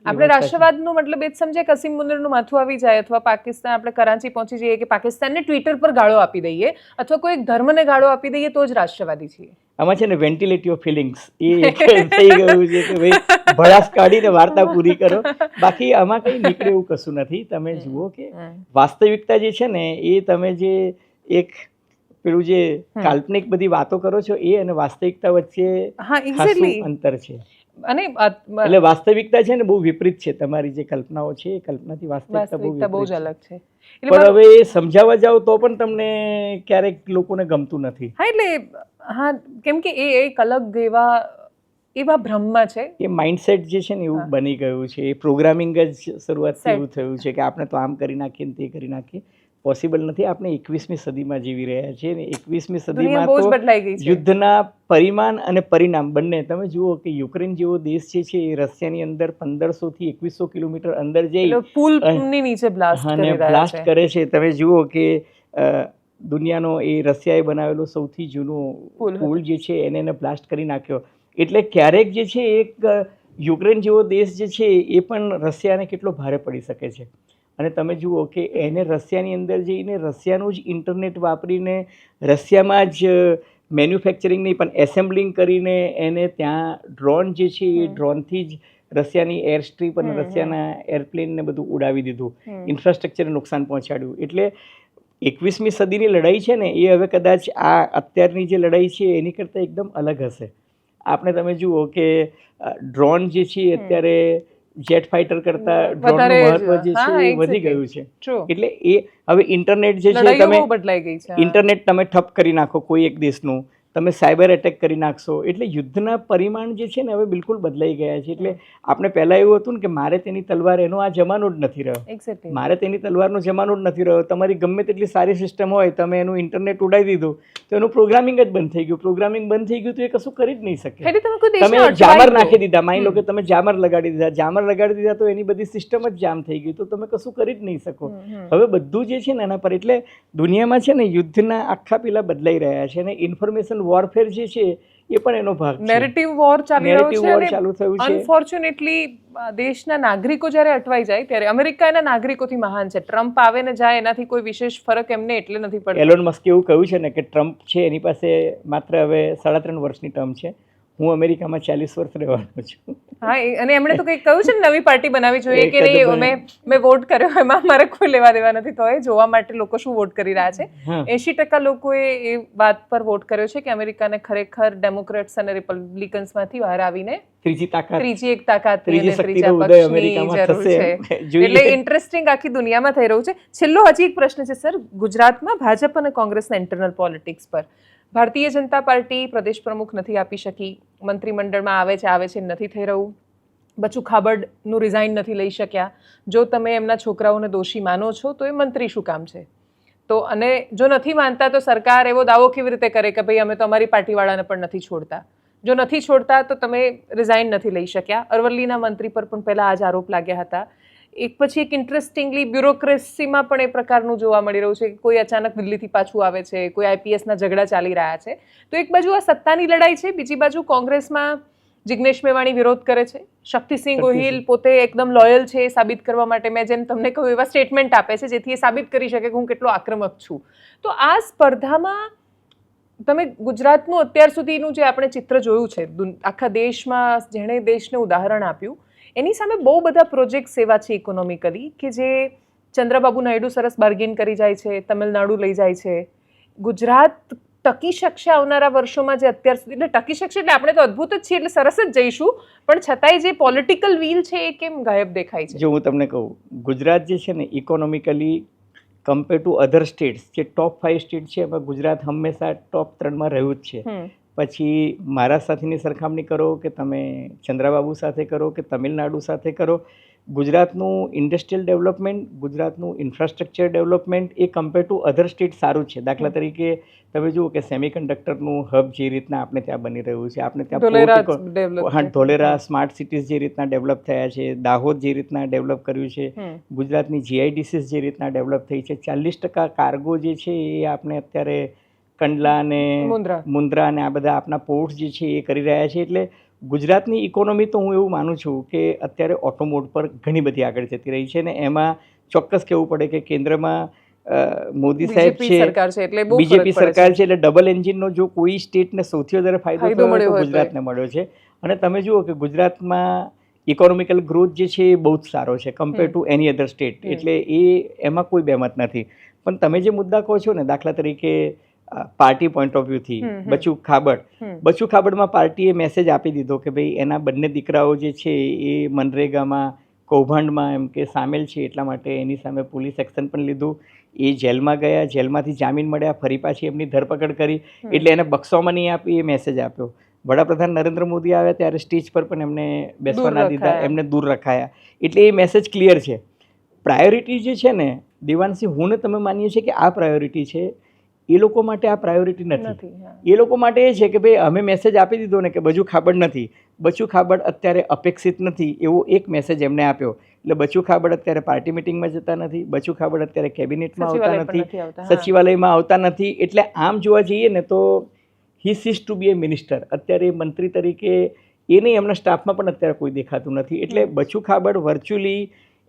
આપણે રાષ્ટ્રવાદનો મતલબ એ જ સમજે કે અસીમ મુનીરનું માથું આવી જાય અથવા પાકિસ્તાન, આપણે કરાચી પહોંચી જઈએ કે પાકિસ્તાનને ટ્વિટર પર ગાળો આપી દઈએ અથવા કોઈ એક ધર્મને ગાળો આપી દઈએ તો જ રાષ્ટ્રવાદી છીએ. આમાં છે ને વેન્ટિલેટ યોર ફિલિંગ્સ એ થઈ ગયું છે કે ભાઈ ભડાસ કાઢીને વાર્તા પૂરી કરો, બાકી આમાં કંઈ નીકળે એવું કશું નથી. તમે જુઓ કે વાસ્તવિકતા જે છે ને એ તમે જે એક પેલું જે કાલ્પનિક બધી વાતો કરો છો એ અને વાસ્તવિકતા વચ્ચે ખાસું અંતર છે. અને એટલે વાસ્તવિકતા છે ને બહુ વિપરીત છે. તમારી જે કલ્પનાઓ છે એ કલ્પનાથી વાસ્તવિકતા બહુ જ અલગ છે. પણ હવે એ સમજાવવા જાઓ તો પણ તમને ક્યારેક લોકોને ગમતું નથી. હા એટલે હા, કેમ કે એ એક અલગ એવા ભ્રમમાં છે. એ માઇન્ડસેટ જે છે ને એવું બની ગયું છે. એ પ્રોગ્રામિંગ જ શરૂઆતથી એવું થયું છે કે આપણે તો આમ કરી નાખીએ ને તે કરી નાખીએ. પોસિબલ નથી. આપણે 21મી સદીમાં જીવી રહ્યા છીએ ને 21મી સદીમાં તો યુદ્ધના પરિમાણ અને પરિણામ બંને તમે જુઓ કે યુક્રેન જેવો દેશ જે છે એ રશિયાની અંદર 1500 થી 2100 કિલોમીટર અંદર જઈ પુલની નીચે બ્લાસ્ટ કરે છે. તમે જુઓ કે દુનિયાનો એ રશિયાએ બનાવેલો સૌથી જૂનો પુલ જે છે એને બ્લાસ્ટ કરી નાખ્યો. એટલે ક્યારેક જે છે એક યુક્રેન જેવો દેશ જે છે એ પણ રશિયાને કેટલો ભારે પડી શકે છે. અને તમે જુઓ કે એને રશિયાની અંદર જઈને રશિયાનું જ ઇન્ટરનેટ વાપરીને રશિયામાં જ મેન્યુફેક્ચરિંગ નહીં પણ એસેમ્બલિંગ કરીને એને ત્યાં ડ્રોન જે છે એ ડ્રોનથી જ રશિયાની એર સ્ટ્રીપ અને રશિયાના એરપ્લેનને બધું ઉડાવી દીધું, ઇન્ફ્રાસ્ટ્રક્ચરને નુકસાન પહોંચાડ્યું. એટલે 21મી સદીની લડાઈ છે ને એ હવે કદાચ આ અત્યારની જે લડાઈ છે એની કરતાં એકદમ અલગ હશે. આપણે તમે જુઓ કે ડ્રોન જે છે અત્યારે જેટ ફાઇટર કરતા ડ્રોનનું મહત્વ જે છે એ વધી ગયું છે. એટલે એ હવે ઇન્ટરનેટ જે છે તમે બદલાઈ ગઈ છે. ઇન્ટરનેટ તમે ઠપ કરી નાખો કોઈ એક દેશનું, તમે સાયબર એટેક કરી નાખશો એટલે યુદ્ધના પરિમાણ જે છે ને હવે બિલકુલ બદલાઈ ગયા છે. એટલે આપણે પહેલાં એવું હતું ને કે મારે તેની તલવાર, એનો આ જમાનો જ નથી રહ્યો. મારે તેની તલવારનો જમાનો જ નથી રહ્યો. તમારી ગમે તેટલી સારી સિસ્ટમ હોય, તમે એનું ઇન્ટરનેટ ઉડાવી દીધું તો એનું પ્રોગ્રામિંગ જ બંધ થઈ ગયું. પ્રોગ્રામિંગ બંધ થઈ ગયું તો એ કશું કરી જ નહીં શકે. તમે જામર નાખી દીધા, માની લો કે તમે જામર લગાડી દીધા, જામર લગાડી દીધા તો એની બધી સિસ્ટમ જ જામ થઈ ગઈ, તો તમે કશું કરી જ નહીં શકો. હવે બધું જે છે ને એના પર, એટલે દુનિયામાં છે ને યુદ્ધના આખા પેલા બદલાઈ રહ્યા છે અને ઇન્ફોર્મેશન વોરફેર જે છે એ પણ એનો ભાગ છે. નેરેટિવ વોર ચાલુ થયું છે. અનફોર્ચ્યુનેટલી દેશના નાગરિકો જ્યારે અટવાઈ જાય ત્યારે, અમેરિકા એના નાગરિકોથી મહાન છે. ટ્રમ્પ આવે ને જાય એનાથી કોઈ વિશેષ ફરક એમને એટલે નથી પડતો. એલોન મસ્કે એવું કહ્યું છે ને કે ટ્રમ્પ છે એની પાસે માત્ર હવે 3.5 વર્ષની ટર્મ છે, હું અમેરિકામાં 40 વર્ષ રહેવાનો છું. હા, અને એમણે તો કંઈક કહ્યું છે ને નવી પાર્ટી બનાવવી જોઈએ કે નહીં, મેં વોટ કર્યો એમાં મારે કોઈ લેવા દેવા નથી. તો એ જોવા માટે લોકો શું વોટ કરી રહ્યા છે. 80% લોકોએ એ વાત પર વોટ કર્યો છે કે અમેરિકાને ખરેખર ડેમોક્રેટ્સ અને રિપબ્લિકન્સમાંથી બહાર આવીને ત્રીજી એક તાકાત, ત્રીજા પક્ષની જરૂર છે. એટલે ઇન્ટરેસ્ટિંગ આખી દુનિયામાં થઈ રહ્યું છે. છેલ્લો હજી એક પ્રશ્ન છે સર, ગુજરાતમાં ભાજપ અને કોંગ્રેસના ઇન્ટરનલ પોલિટિક્સ પર. ભારતીય જનતા પાર્ટી પ્રદેશ પ્રમુખ નથી આપી શકી, મંત્રીમંડળમાં આવે છે નથી થઈ રહ્યું, બચુ ખાબડનું રિઝાઇન નથી લઈ શક્યા. જો તમે એમના છોકરાઓને દોષી માનો છો તો એ મંત્રી શું કામ છે? તો અને જો નથી માનતા તો સરકાર એવો દાવો કેવી રીતે કરે કે ભાઈ અમે તો અમારી પાર્ટીવાળાને પણ નથી છોડતા? જો નથી છોડતા તો તમે રિઝાઇન નથી લઈ શક્યા. અરવલ્લીના મંત્રી પર પણ પહેલા આ જ આરોપ લાગ્યા હતા. એક પછી એક ઇન્ટરેસ્ટિંગલી બ્યુરોક્રેસીમાં પણ એ પ્રકારનું જોવા મળી રહ્યું છે કે કોઈ અચાનક દિલ્હીથી પાછું આવે છે, કોઈ આઈપીએસના ઝઘડા ચાલી રહ્યા છે. તો એક બાજુ આ સત્તાની લડાઈ છે, બીજી બાજુ કોંગ્રેસમાં જિગ્નેશ મેવાણી વિરોધ કરે છે, શક્તિસિંહ ગોહિલ પોતે એકદમ લોયલ છે એ સાબિત કરવા માટે મેં જેમ તમને કહ્યું એવા સ્ટેટમેન્ટ આપે છે જેથી એ સાબિત કરી શકે કે હું કેટલો આક્રમક છું. તો આ સ્પર્ધામાં તમે ગુજરાતનું અત્યાર સુધીનું જે આપણે ચિત્ર જોયું છે આખા દેશમાં, જેણે દેશને ઉદાહરણ આપ્યું, એની સામે બહુ બધા પ્રોજેક્ટ્સ એવા છે ઇકોનોમિકલી કે જે ચંદ્રબાબુ નાયડુ સરસ બાર્ગેન કરી જાય છે, તમિલનાડુ લઈ જાય છે. ગુજરાત ટકી શકશે આવનારા વર્ષોમાં જે અત્યાર સુધી? એટલે ટકી શકશે એટલે આપણે તો અદ્ભુત જ છીએ એટલે સરસ જ જઈશું, પણ છતાંય જે પોલિટિકલ વ્હીલ છે એ કેમ ગાયબ દેખાય છે? જો હું તમને કહું, ગુજરાત જે છે ને economically compare to other states, જે ટોપ 5 સ્ટેટ છે એમાં ગુજરાત હંમેશા ટોપ 3માં રહ્યું જ છે. પછી મહારાષ્ટ્ર સાથેની સરખામણી કરો કે તમે ચંદ્રબાબુ સાથે કરો કે તમિલનાડુ સાથે કરો, ગુજરાતનું ઇન્ડસ્ટ્રીયલ ડેવલપમેન્ટ, ગુજરાતનું infrastructure development A compare to other state સારું છે. દાખલા તરીકે તમે જુઓ કે સેમિકન્ડક્ટરનું હબ જે રીતના આપણે ત્યાં બની રહ્યું છે, આપણે ત્યાં ધોલેરા સ્માર્ટ સિટીઝ જે રીતના ડેવલપ થયા છે, દાહોદ જે રીતના ડેવલપ કર્યું છે, ગુજરાતની જીઆઈડીસીસ જે રીતના ડેવલપ થઈ છે, 40% કાર્ગો જે છે એ આપણે અત્યારે કંડલા અને મુન્દ્રા અને આ બધા આપણા પોર્ટ્સ જે છે એ કરી રહ્યા છે. એટલે ગુજરાતની ઇકોનોમી તો હું એવું માનું છું કે અત્યારે ઓટોમોડ પર ઘણી બધી આગળ જતી રહી છે ને એમાં ચોક્કસ કહેવું પડે કે કેન્દ્રમાં મોદી સાહેબ છે, બીજેપી સરકાર છે, એટલે ડબલ એન્જિનનો જો કોઈ સ્ટેટને સૌથી વધારે ફાયદો થયો તો ગુજરાતને મળ્યો છે. અને તમે જુઓ કે ગુજરાતમાં ઇકોનોમિકલ ગ્રોથ જે છે એ બહુ જ સારો છે compare to any other state, એટલે એમાં કોઈ બહેમત નથી. પણ તમે જે મુદ્દા કહો છો ને, દાખલા તરીકે પાર્ટી પોઈન્ટ ઓફ વ્યૂથી બચુ ખાબડમાં પાર્ટીએ મેસેજ આપી દીધો કે ભાઈ એના બંને દીકરાઓ જે છે એ મનરેગામાં કૌભાંડમાં એમ કે સામેલ છે, એટલા માટે એની સામે પોલીસ એક્શન પણ લીધું. એ જેલમાં ગયા, જેલમાંથી જામીન મળ્યા, ફરી પાછી એમની ધરપકડ કરી, એટલે એને બક્ષવામાં નહીં આપી એ મેસેજ આપ્યો. વડાપ્રધાન નરેન્દ્ર મોદી આવ્યા ત્યારે સ્ટેજ પર પણ એમને બેસવા ના દીધા, એમને દૂર રખાયા. એટલે એ મેસેજ ક્લિયર છે. પ્રાયોરિટી જે છે ને દેવાંશી, હું ને તમે માનીએ છીએ કે આ પ્રાયોરિટી છે, એ લોકો માટે આ પ્રાયોરિટી નથી. એ લોકો માટે એ છે કે ભાઈ અમે મેસેજ આપી દીધો ને કે બચુ ખાબડ નથી, બચુ ખાબડ અત્યારે અપેક્ષિત નથી, એવો એક મેસેજ એમને આપ્યો. એટલે બચુ ખાબડ અત્યારે પાર્ટી મિટિંગમાં જતા નથી, બચુ ખાબડ અત્યારે કેબિનેટમાં આવતા નથી, સચિવાલયમાં આવતા નથી. એટલે આમ જોવા જઈએ ને તો હી સીઝ ટુ બી એ મિનિસ્ટર. અત્યારે મંત્રી તરીકે એ નહીં, એમના સ્ટાફમાં પણ અત્યારે કોઈ દેખાતું નથી. એટલે બચુ ખાબડ વર્ચ્યુઅલી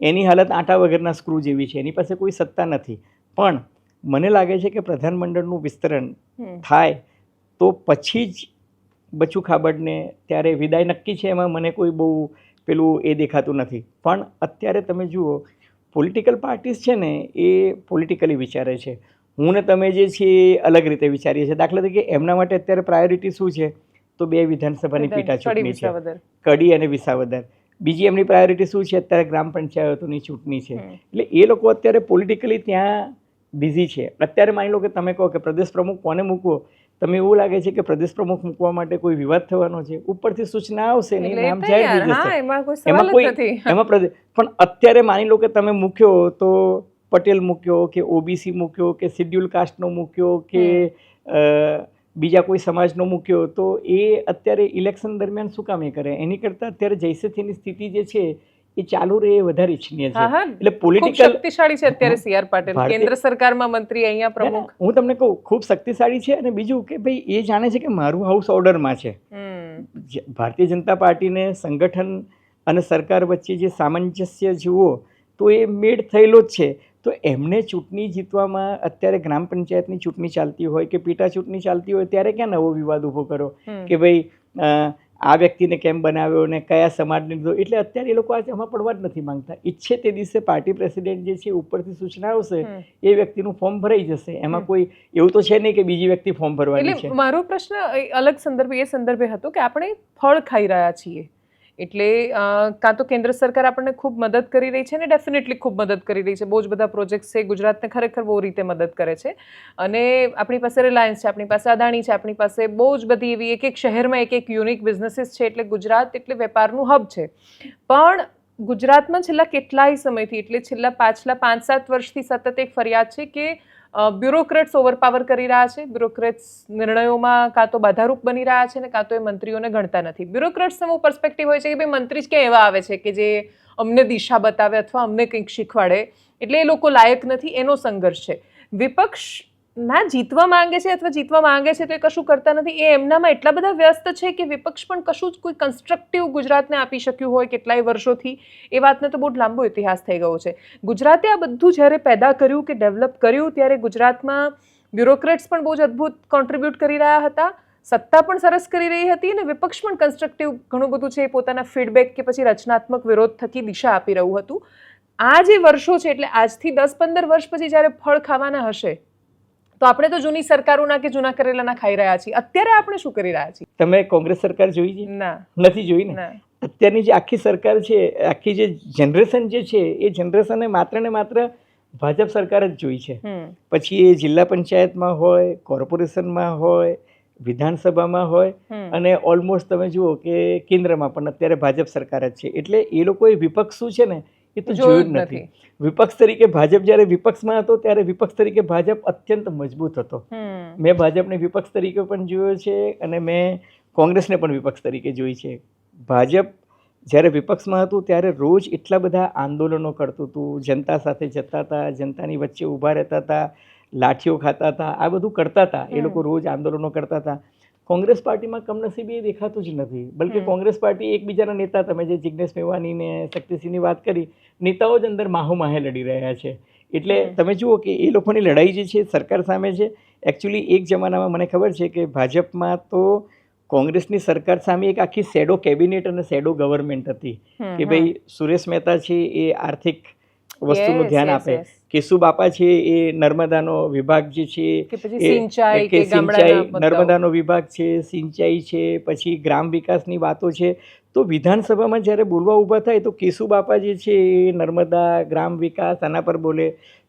એની હાલત આટા વગરના સ્ક્રૂ જેવી છે, એની પાસે કોઈ સત્તા નથી. પણ મને લાગે છે કે પ્રધાનમંડળનું વિસ્તરણ થાય તો પછી જ બચુ ખાબડને ત્યારે વિદાય નક્કી છે, એમાં મને કોઈ બહુ પેલું એ દેખાતું નથી. પણ અત્યારે તમે જુઓ પોલિટિકલ પાર્ટીઝ છે ને એ પોલિટિકલી વિચારે છે, હું ને તમે જે છે એ અલગ રીતે વિચારીએ છીએ. દાખલા તરીકે એમના માટે અત્યારે પ્રાયોરિટી શું છે તો 2 વિધાનસભાની પેટા ચૂંટણી છે, કડી અને વિસાવદર. બીજી એમની પ્રાયોરિટી શું છે, અત્યારે ગ્રામ પંચાયતોની ચૂંટણી છે, એટલે એ લોકો અત્યારે પોલિટિકલી ત્યાં બિઝી છે. અત્યારે માની લો કે તમે કહો કે પ્રદેશ પ્રમુખ કોને મૂકવો, તમે એવું લાગે છે કે પ્રદેશ પ્રમુખ મૂકવા માટે કોઈ વિવાદ થવાનો છે, ઉપરથી સૂચના આવશે ને નામ જાહેર થઈ જશે, એમાં પણ અત્યારે માની લો કે તમે મૂક્યો તો પટેલ મૂક્યો કે ઓબીસી મૂક્યો કે શિડ્યુલ કાસ્ટનો મૂક્યો કે બીજા કોઈ સમાજનો મૂક્યો, તો એ અત્યારે ઇલેક્શન દરમિયાન શું કામ એ કરે? એની કરતાં અત્યારે જૈસે તેની સ્થિતિ જે છે એ ચાલુ રહે એ વધારે ઈચ્છનીય છે. એટલે પોલિટિકલ શક્તિશાળી છે અત્યારે સીઆર પાટીલ, કેન્દ્ર સરકારમાં મંત્રી, અહીંયા પ્રમુખ. હું તમને કહું ખૂબ શક્તિશાળી છે. અને બીજું કે ભાઈ એ જાણે છે કે મારું હાઉસ ઓર્ડરમાં છે. ભારતીય જનતા પાર્ટીને સંગઠન અને સરકાર વચ્ચે જે સામંજસ્ય જુઓ તો એ મેળ થયેલો જ છે. તો એમને ચૂંટણી જીતવામાં અત્યારે ગ્રામ પંચાયતની ચૂંટણી ચાલતી હોય કે પેટા ચૂંટણી ચાલતી હોય ત્યારે ક્યાં નવો વિવાદ ઊભો કરો કે ભાઈ આ વ્યક્તિને કેમ બનાવ્યો ને કયા સમાજને લીધો. એટલે અત્યારે એ લોકો એમાં પડવા જ નથી માંગતા. ઈચ્છે તે દિવસે પાર્ટી પ્રેસિડેન્ટ જે છે ઉપરથી સૂચના આવશે, એ વ્યક્તિનું ફોર્મ ભરાઈ જશે. એમાં કોઈ એવું તો છે નહીં કે બીજી વ્યક્તિ ફોર્મ ભરવાની છે. મારો પ્રશ્ન અલગ સંદર્ભે એ સંદર્ભે હતો કે આપણે ફળ ખાઈ રહ્યા છીએ, એટલે કાં તો કેન્દ્ર સરકાર આપણને ખૂબ મદદ કરી રહી છે ને ડેફિનેટલી ખૂબ મદદ કરી રહી છે. બહુ જ બધા પ્રોજેક્ટ્સ છે, ગુજરાતને ખરેખર બહુ રીતે મદદ કરે છે. અને આપણી પાસે રિલાયન્સ છે, આપણી પાસે અદાણી છે, આપણી પાસે બહુ જ બધી એવી એક શહેરમાં એક યુનિક બિઝનેસીસ છે. એટલે ગુજરાત એટલે વેપારનું હબ છે. પણ ગુજરાતમાં છેલ્લા કેટલાય સમયથી, એટલે છેલ્લા પાછલા 5-7 વર્ષથી સતત એક ફરિયાદ છે કે બ્યુરોક્રેટ્સ ઓવરપાવર કરી રહ્યા છે. બ્યુરોક્રેટ્સ નિર્ણયોમાં કાં તો બાધારૂપ બની રહ્યા છે ને કાં તો એ મંત્રીઓને ગણતા નથી. બ્યુરોક્રેટ્સનો એવો પર્સપેક્ટિવ હોય છે કે ભાઈ મંત્રી જ ક્યાં એવા આવે છે કે જે અમને દિશા બતાવે અથવા અમને કંઈક શીખવાડે, એટલે એ લોકો લાયક નથી. એનો સંઘર્ષ છે. વિપક્ષ ના જીતવા માંગે છે અથવા જીતવા માંગે છે તો એ કશું કરતા નથી. એ એમનામાં એટલા બધા વ્યસ્ત છે કે વિપક્ષ પણ કશું જ કોઈ કન્સ્ટ્રક્ટિવ ગુજરાતને આપી શક્યું હોય કેટલાય વર્ષોથી, એ વાતને તો બહુ જ લાંબો ઇતિહાસ થઈ ગયો છે. ગુજરાતે આ બધું જ્યારે પેદા કર્યું કે ડેવલપ કર્યું ત્યારે ગુજરાતમાં બ્યુરોક્રેટ્સ પણ બહુ જ અદ્ભુત કોન્ટ્રીબ્યુટ કરી રહ્યા હતા, સત્તા પણ સરસ કરી રહી હતી અને વિપક્ષ પણ કન્સ્ટ્રક્ટિવ ઘણું બધું છે એ પોતાના ફીડબેક કે પછી રચનાત્મક વિરોધ થકી દિશા આપી રહ્યું હતું. આ જે વર્ષો છે, એટલે આજથી 10-15 વર્ષ પછી જ્યારે ફળ ખાવાના હશે તો આપણે તો જૂની સરકારોના કે જૂના કરેલાના ખાઈ રહ્યા છીએ. અત્યારે આપણે શું કરી રહ્યા છીએ? તમે કોંગ્રેસ સરકાર જોઈ છે? ના, નથી જોઈ ને. અત્યારની જે આખી સરકાર છે, આખી જે જનરેશન જે છે, એ જનરેશને માત્ર ને માત્ર ભાજપ સરકાર જ જોઈ છે. પછી એ જિલ્લા પંચાયતમાં હોય, કોર્પોરેશનમાં હોય, વિધાનસભામાં હોય અને ઓલમોસ્ટ તમે જુઓ કે કેન્દ્રમાં પણ અત્યારે ભાજપ સરકાર જ છે. એટલે એ લોકોએ વિપક્ષ શું છે ને એ તો જોયું જ નથી. વિપક્ષ તરીકે ભાજપ જ્યારે વિપક્ષમાં હતો ત્યારે વિપક્ષ તરીકે ભાજપ અત્યંત મજબૂત હતો. મેં ભાજપને વિપક્ષ તરીકે પણ જોયો છે અને મેં કોંગ્રેસને પણ વિપક્ષ તરીકે જોઈ છે. ભાજપ જ્યારે વિપક્ષમાં હતું ત્યારે રોજ એટલા બધા આંદોલનો કરતું હતું, જનતા સાથે જતા હતા, જનતાની વચ્ચે ઊભા રહેતા હતા, લાઠીઓ ખાતા હતા, આ બધું કરતા હતા. એ લોકો રોજ આંદોલનો કરતા હતા. કોંગ્રેસ પાર્ટીમાં કમનસીબી એ દેખાતું જ નથી. બલકે કોંગ્રેસ પાર્ટી એકબીજાના નેતા, તમે જે જિગ્નેશ મેવાણી ને શક્તિસિંહની વાત કરી, નેતાઓ જ અંદર માહે લડી રહ્યા છે. એટલે તમે જુઓ કે એ લોકોની લડાઈ જે છે સરકાર સામે છે. એકચ્યુઅલી એક જમાનામાં મને ખબર છે કે ભાજપમાં તો કોંગ્રેસની સરકાર સામે એક આખી શેડો કેબિનેટ અને શેડો ગવર્મેન્ટ હતી કે ભાઈ સુરેશ મહેતા છે એ આર્થિક વસ્તુનું ધ્યાન આપે, કેશુ બાપા છે એ નર્મદાનો વિભાગ જે છે એ સિંચાઈ નર્મદાનો વિભાગ છે, સિંચાઈ છે, પછી ગ્રામ વિકાસની વાતો છે. તો વિધાનસભામાં જ્યારે બોલવા ઊભા થાય તો કેશુ બાપા જે છે એ નર્મદા, ગ્રામ વિકાસ આના પર બોલે.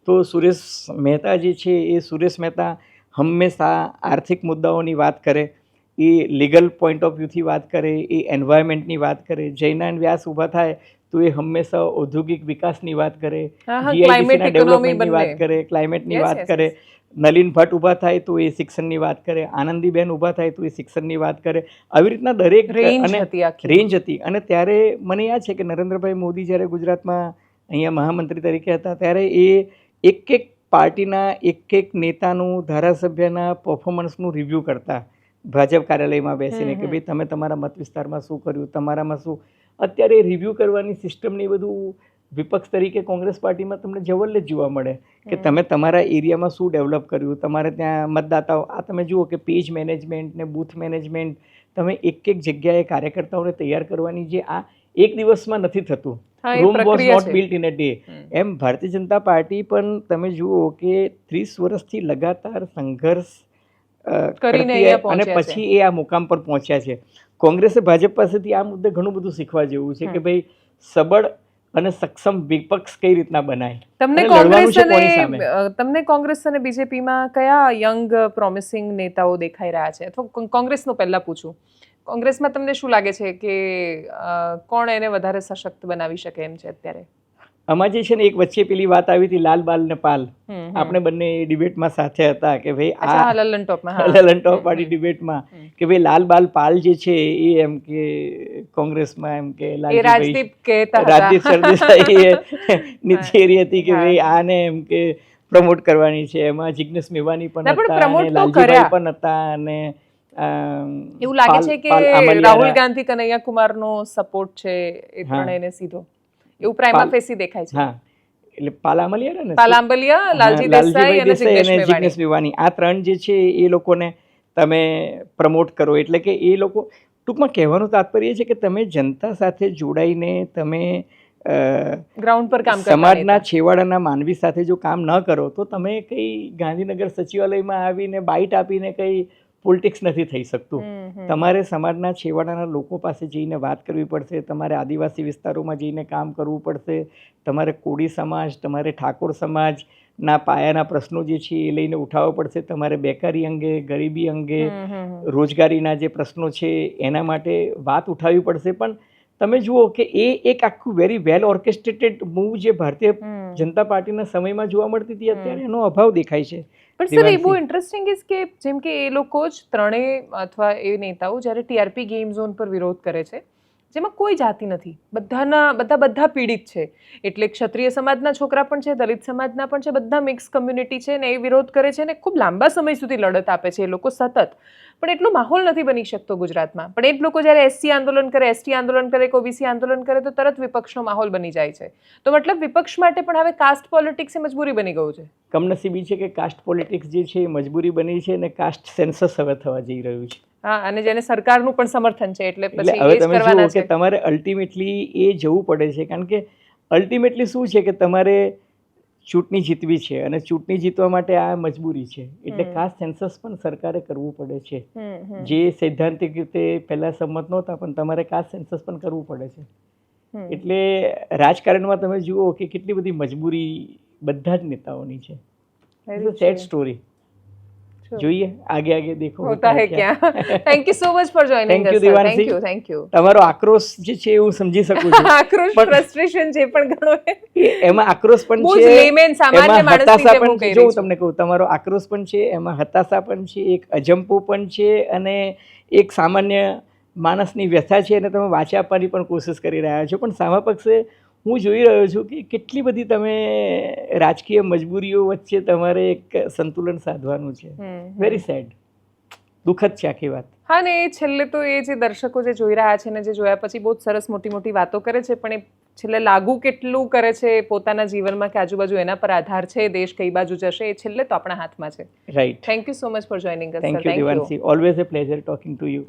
તો સુરેશ મહેતા જે છે એ સુરેશ મહેતા હંમેશા આર્થિક મુદ્દાઓની વાત કરે, એ લીગલ પોઈન્ટ ઓફ વ્યૂથી વાત કરે, એ એન્વાયરમેન્ટની વાત કરે. જયનારાયણ વ્યાસ ઊભા થાય તો એ હંમેશા ઔદ્યોગિક વિકાસની વાત કરે, જીઆઈડીસીના ડેવલપમેન્ટની વાત કરે, ક્લાઇમેટની વાત કરે. નલિન ભટ્ટ ઊભા થાય તો એ શિક્ષણની વાત કરે, આનંદીબેન ઊભા થાય તો એ શિક્ષણની વાત કરે. આવી રીતના દરેક રેન્જ હતી. અને ત્યારે મને યાદ છે કે નરેન્દ્રભાઈ મોદી જ્યારે ગુજરાતમાં અહીંયા મહામંત્રી તરીકે હતા ત્યારે એ એક પાર્ટીના એક નેતાનું, ધારાસભ્યના પરફોર્મન્સનું રિવ્યૂ કરતા ભાજપ કાર્યાલયમાં બેસીને કે ભાઈ તમે તમારા મત વિસ્તારમાં શું કર્યું, તમારામાં શું. અત્યારે રિવ્યૂ કરવાની સિસ્ટમની બધું વિપક્ષ તરીકે કોંગ્રેસ પાર્ટીમાં તમને જવલ્લે જ જોવા મળે કે તમે તમારા એરિયામાં શું ડેવલપ કર્યું, તમારે ત્યાં મતદાતાઓ. આ તમે જુઓ કે પેજ મેનેજમેન્ટ ને બૂથ મેનેજમેન્ટ, તમે એક જગ્યાએ કાર્યકર્તાઓને તૈયાર કરવાની જે આ એક દિવસમાં નથી થતું. Rome was not built in a day. એમ ભારતીય જનતા પાર્ટી પણ તમે જુઓ કે 30 વર્ષથી લગાતાર સંઘર્ષ કરીને અને પછી એ આ મુકામ પર પહોંચ્યા છે. કોંગ્રેસે ભાજપ પાસેથી આ મુદ્દે ઘણું બધું શીખવા જેવું છે કે ભાઈ સબળ અને સક્ષમ વિપક્ષ કઈ રીતના બનાય. તમને કોંગ્રેસ અને બીજેપીમાં કયા યંગ પ્રોમિસિંગ નેતાઓ દેખાઈ રહ્યા છે? અથવા કોંગ્રેસનો પહેલા પૂછું, કોંગ્રેસમાં તમને શું લાગે છે કે કોણ એને વધારે સશક્ત બનાવી શકે એમ છે અત્યારે? આમાં જે છે ને એક વચ્ચે પેલી વાત આવી હતી લાલ બાલ ને પાલ, આપણે બંને ડિબેટમાં સાથે હતા કે ભાઈ આ લલન ટોપ વાળી ડિબેટમાં કે ભાઈ લાલ બાલ પાલ જે છે એ એમ કે કોંગ્રેસમાં એમ કે રાજદીપ સરદેસાઈ નીચેરી હતી કે ભાઈ આને એમ કે પ્રમોટ કરવાની છે. એમાં જિગ્નેશ મેવાણી પણ હતા અને લાલજીભાઈ પણ હતા અને એવું લાગે છે કે રાહુલ ગાંધી કનૈયા કુમારનો સપોર્ટ છે એ ત્રણેયને સીધો એવું પ્રાઇમા ફેસી દેખાય છે. હા, એટલે પાલામલિયા ને પાલામલિયા, લાલજી દેસાઈ અને જિગ્નેશ મેવાણી, આ ત્રણ જે છે એ લોકોને તમે પ્રમોટ કરો. એટલે કે એ લોકો, ટૂંકમાં કહેવાનું તાત્પર્ય છે કે તમે જનતા સાથે જોડાઈને તમે ગ્રાઉન્ડ પર કામ સમાજના છેવાડાના માનવી સાથે જો કામ ન કરો તો તમે કઈ ગાંધીનગર સચિવાલયમાં આવીને બાઇટ આપીને કઈ પોલિટિક્સ નથી થઈ શકતું. તમારે સમાજના છેવાડાના લોકો પાસે જઈને વાત કરવી પડશે, તમારે આદિવાસી વિસ્તારોમાં જઈને કામ કરવું પડશે, તમારે કોળી સમાજ, તમારે ઠાકોર સમાજના પાયાના પ્રશ્નો જે છે એ લઈને ઉઠાવવા પડશે, તમારે બેકારી અંગે, ગરીબી અંગે, રોજગારીના જે પ્રશ્નો છે એના માટે વાત ઉઠાવવી પડશે. પણ તમે જુઓ કે એ એક આખું વેરી વેલ ઓર્કેસ્ટ્રેટેડ મૂવ જે ભારતીય જનતા પાર્ટીના સમયમાં જોવા મળતી હતી, અત્યારે એનો અભાવ દેખાય છે. પણ સર એ બહુ ઇન્ટરેસ્ટિંગ ઇઝ કે જેમ કે એ લોકો જ ત્રણેય અથવા એ નેતાઓ જ્યારે ટીઆરપી ગેમ ઝોન પર વિરોધ કરે છે જેમાં કોઈ જાતિ નથી, બધા પીડિત છે, એટલે ક્ષત્રિય સમાજના છોકરા પણ છે, દલિત સમાજના પણ છે, બધા મિક્સ કમ્યુનિટી છે ને એ વિરોધ કરે છે ને ખૂબ લાંબા સમય સુધી લડત આપે છે એ લોકો સતત. પણ એટલો માહોલ નથી બની શકતો ગુજરાતમાં. પણ એ જ લોકો જ્યારે એસસી આંદોલન કરે, એસટી આંદોલન કરે, ઓબીસી આંદોલન કરે તો તરત વિપક્ષનો માહોલ બની જાય છે. તો મતલબ વિપક્ષ માટે પણ હવે કાસ્ટ પોલિટિક્સ એ મજબૂરી બની ગયું છે. કમનસીબી છે કે કાસ્ટ પોલિટિક્સ જે છે એ મજબૂરી બની છે અને કાસ્ટ સેન્સસ હવે થવા જઈ રહ્યું છે. હા, અને જેને સરકારનું પણ સમર્થન છે એટલે પછી હવે તમે જુઓ કે તમારે અલ્ટિમેટલી એ જવું પડે છે. કારણ કે અલ્ટિમેટલી શું છે કે તમારે ચૂંટણી જીતવી છે અને ચૂંટણી જીતવા માટે આ મજબૂરી છે. એટલે ખાસ સેન્સસ પણ સરકારે કરવું પડે છે, જે સૈદ્ધાંતિક રીતે પહેલા સંમત નહોતા, પણ તમારે ખાસ સેન્સસ પણ કરવું પડે છે. એટલે રાજકારણમાં તમે જુઓ કે કેટલી બધી મજબૂરી બધા જ નેતાઓની છે. Sad story. જોઈએ આગે દેખો હોતા હે ક્યા. Thank you so much for joining us. Thank you. તમારો આક્રોશ જે છે હું સમજી શકું છું. આક્રોશ, ફ્રસ્ટ્રેશન જે પણ ઘણો એમાં આક્રોશ પણ છે, લેમેન સામાન્ય માણસની જેમ હું કહી રહી છું. જો તમને કહું, તમારો આક્રોશ પણ છે, એમાં હતાશા પણ છે, એક અજંપો પણ છે અને એક સામાન્ય માણસની વ્યથા છે અને તમે વાંચી આપવાની પણ કોશિશ કરી રહ્યા છો. પણ સામા પક્ષે હું જોઈ રહ્યો છું કે કેટલી બધી તમે રાજકીય મજબૂરીઓ વચ્ચે તમારે એક સંતુલન સાધવાનું છે. વેરી સેડ, દુઃખદ છે આખી વાત. હા ને, એ છેલ્લે તો એ જે દર્શકો જે જોઈ રહ્યા છે ને જે જોયા પછી બહુ સરસ મોટી વાતો કરે છે, પણ એ છેલ્લે લાગુ કેટલું કરે છે પોતાના જીવનમાં કે આજુબાજુ એના પર આધાર છે, દેશ કઈ બાજુ જશે એ છેલ્લે તો આપણા હાથમાં છે. Right. Thank you so much for joining us. Thank you Devanshi, always a pleasure talking to you.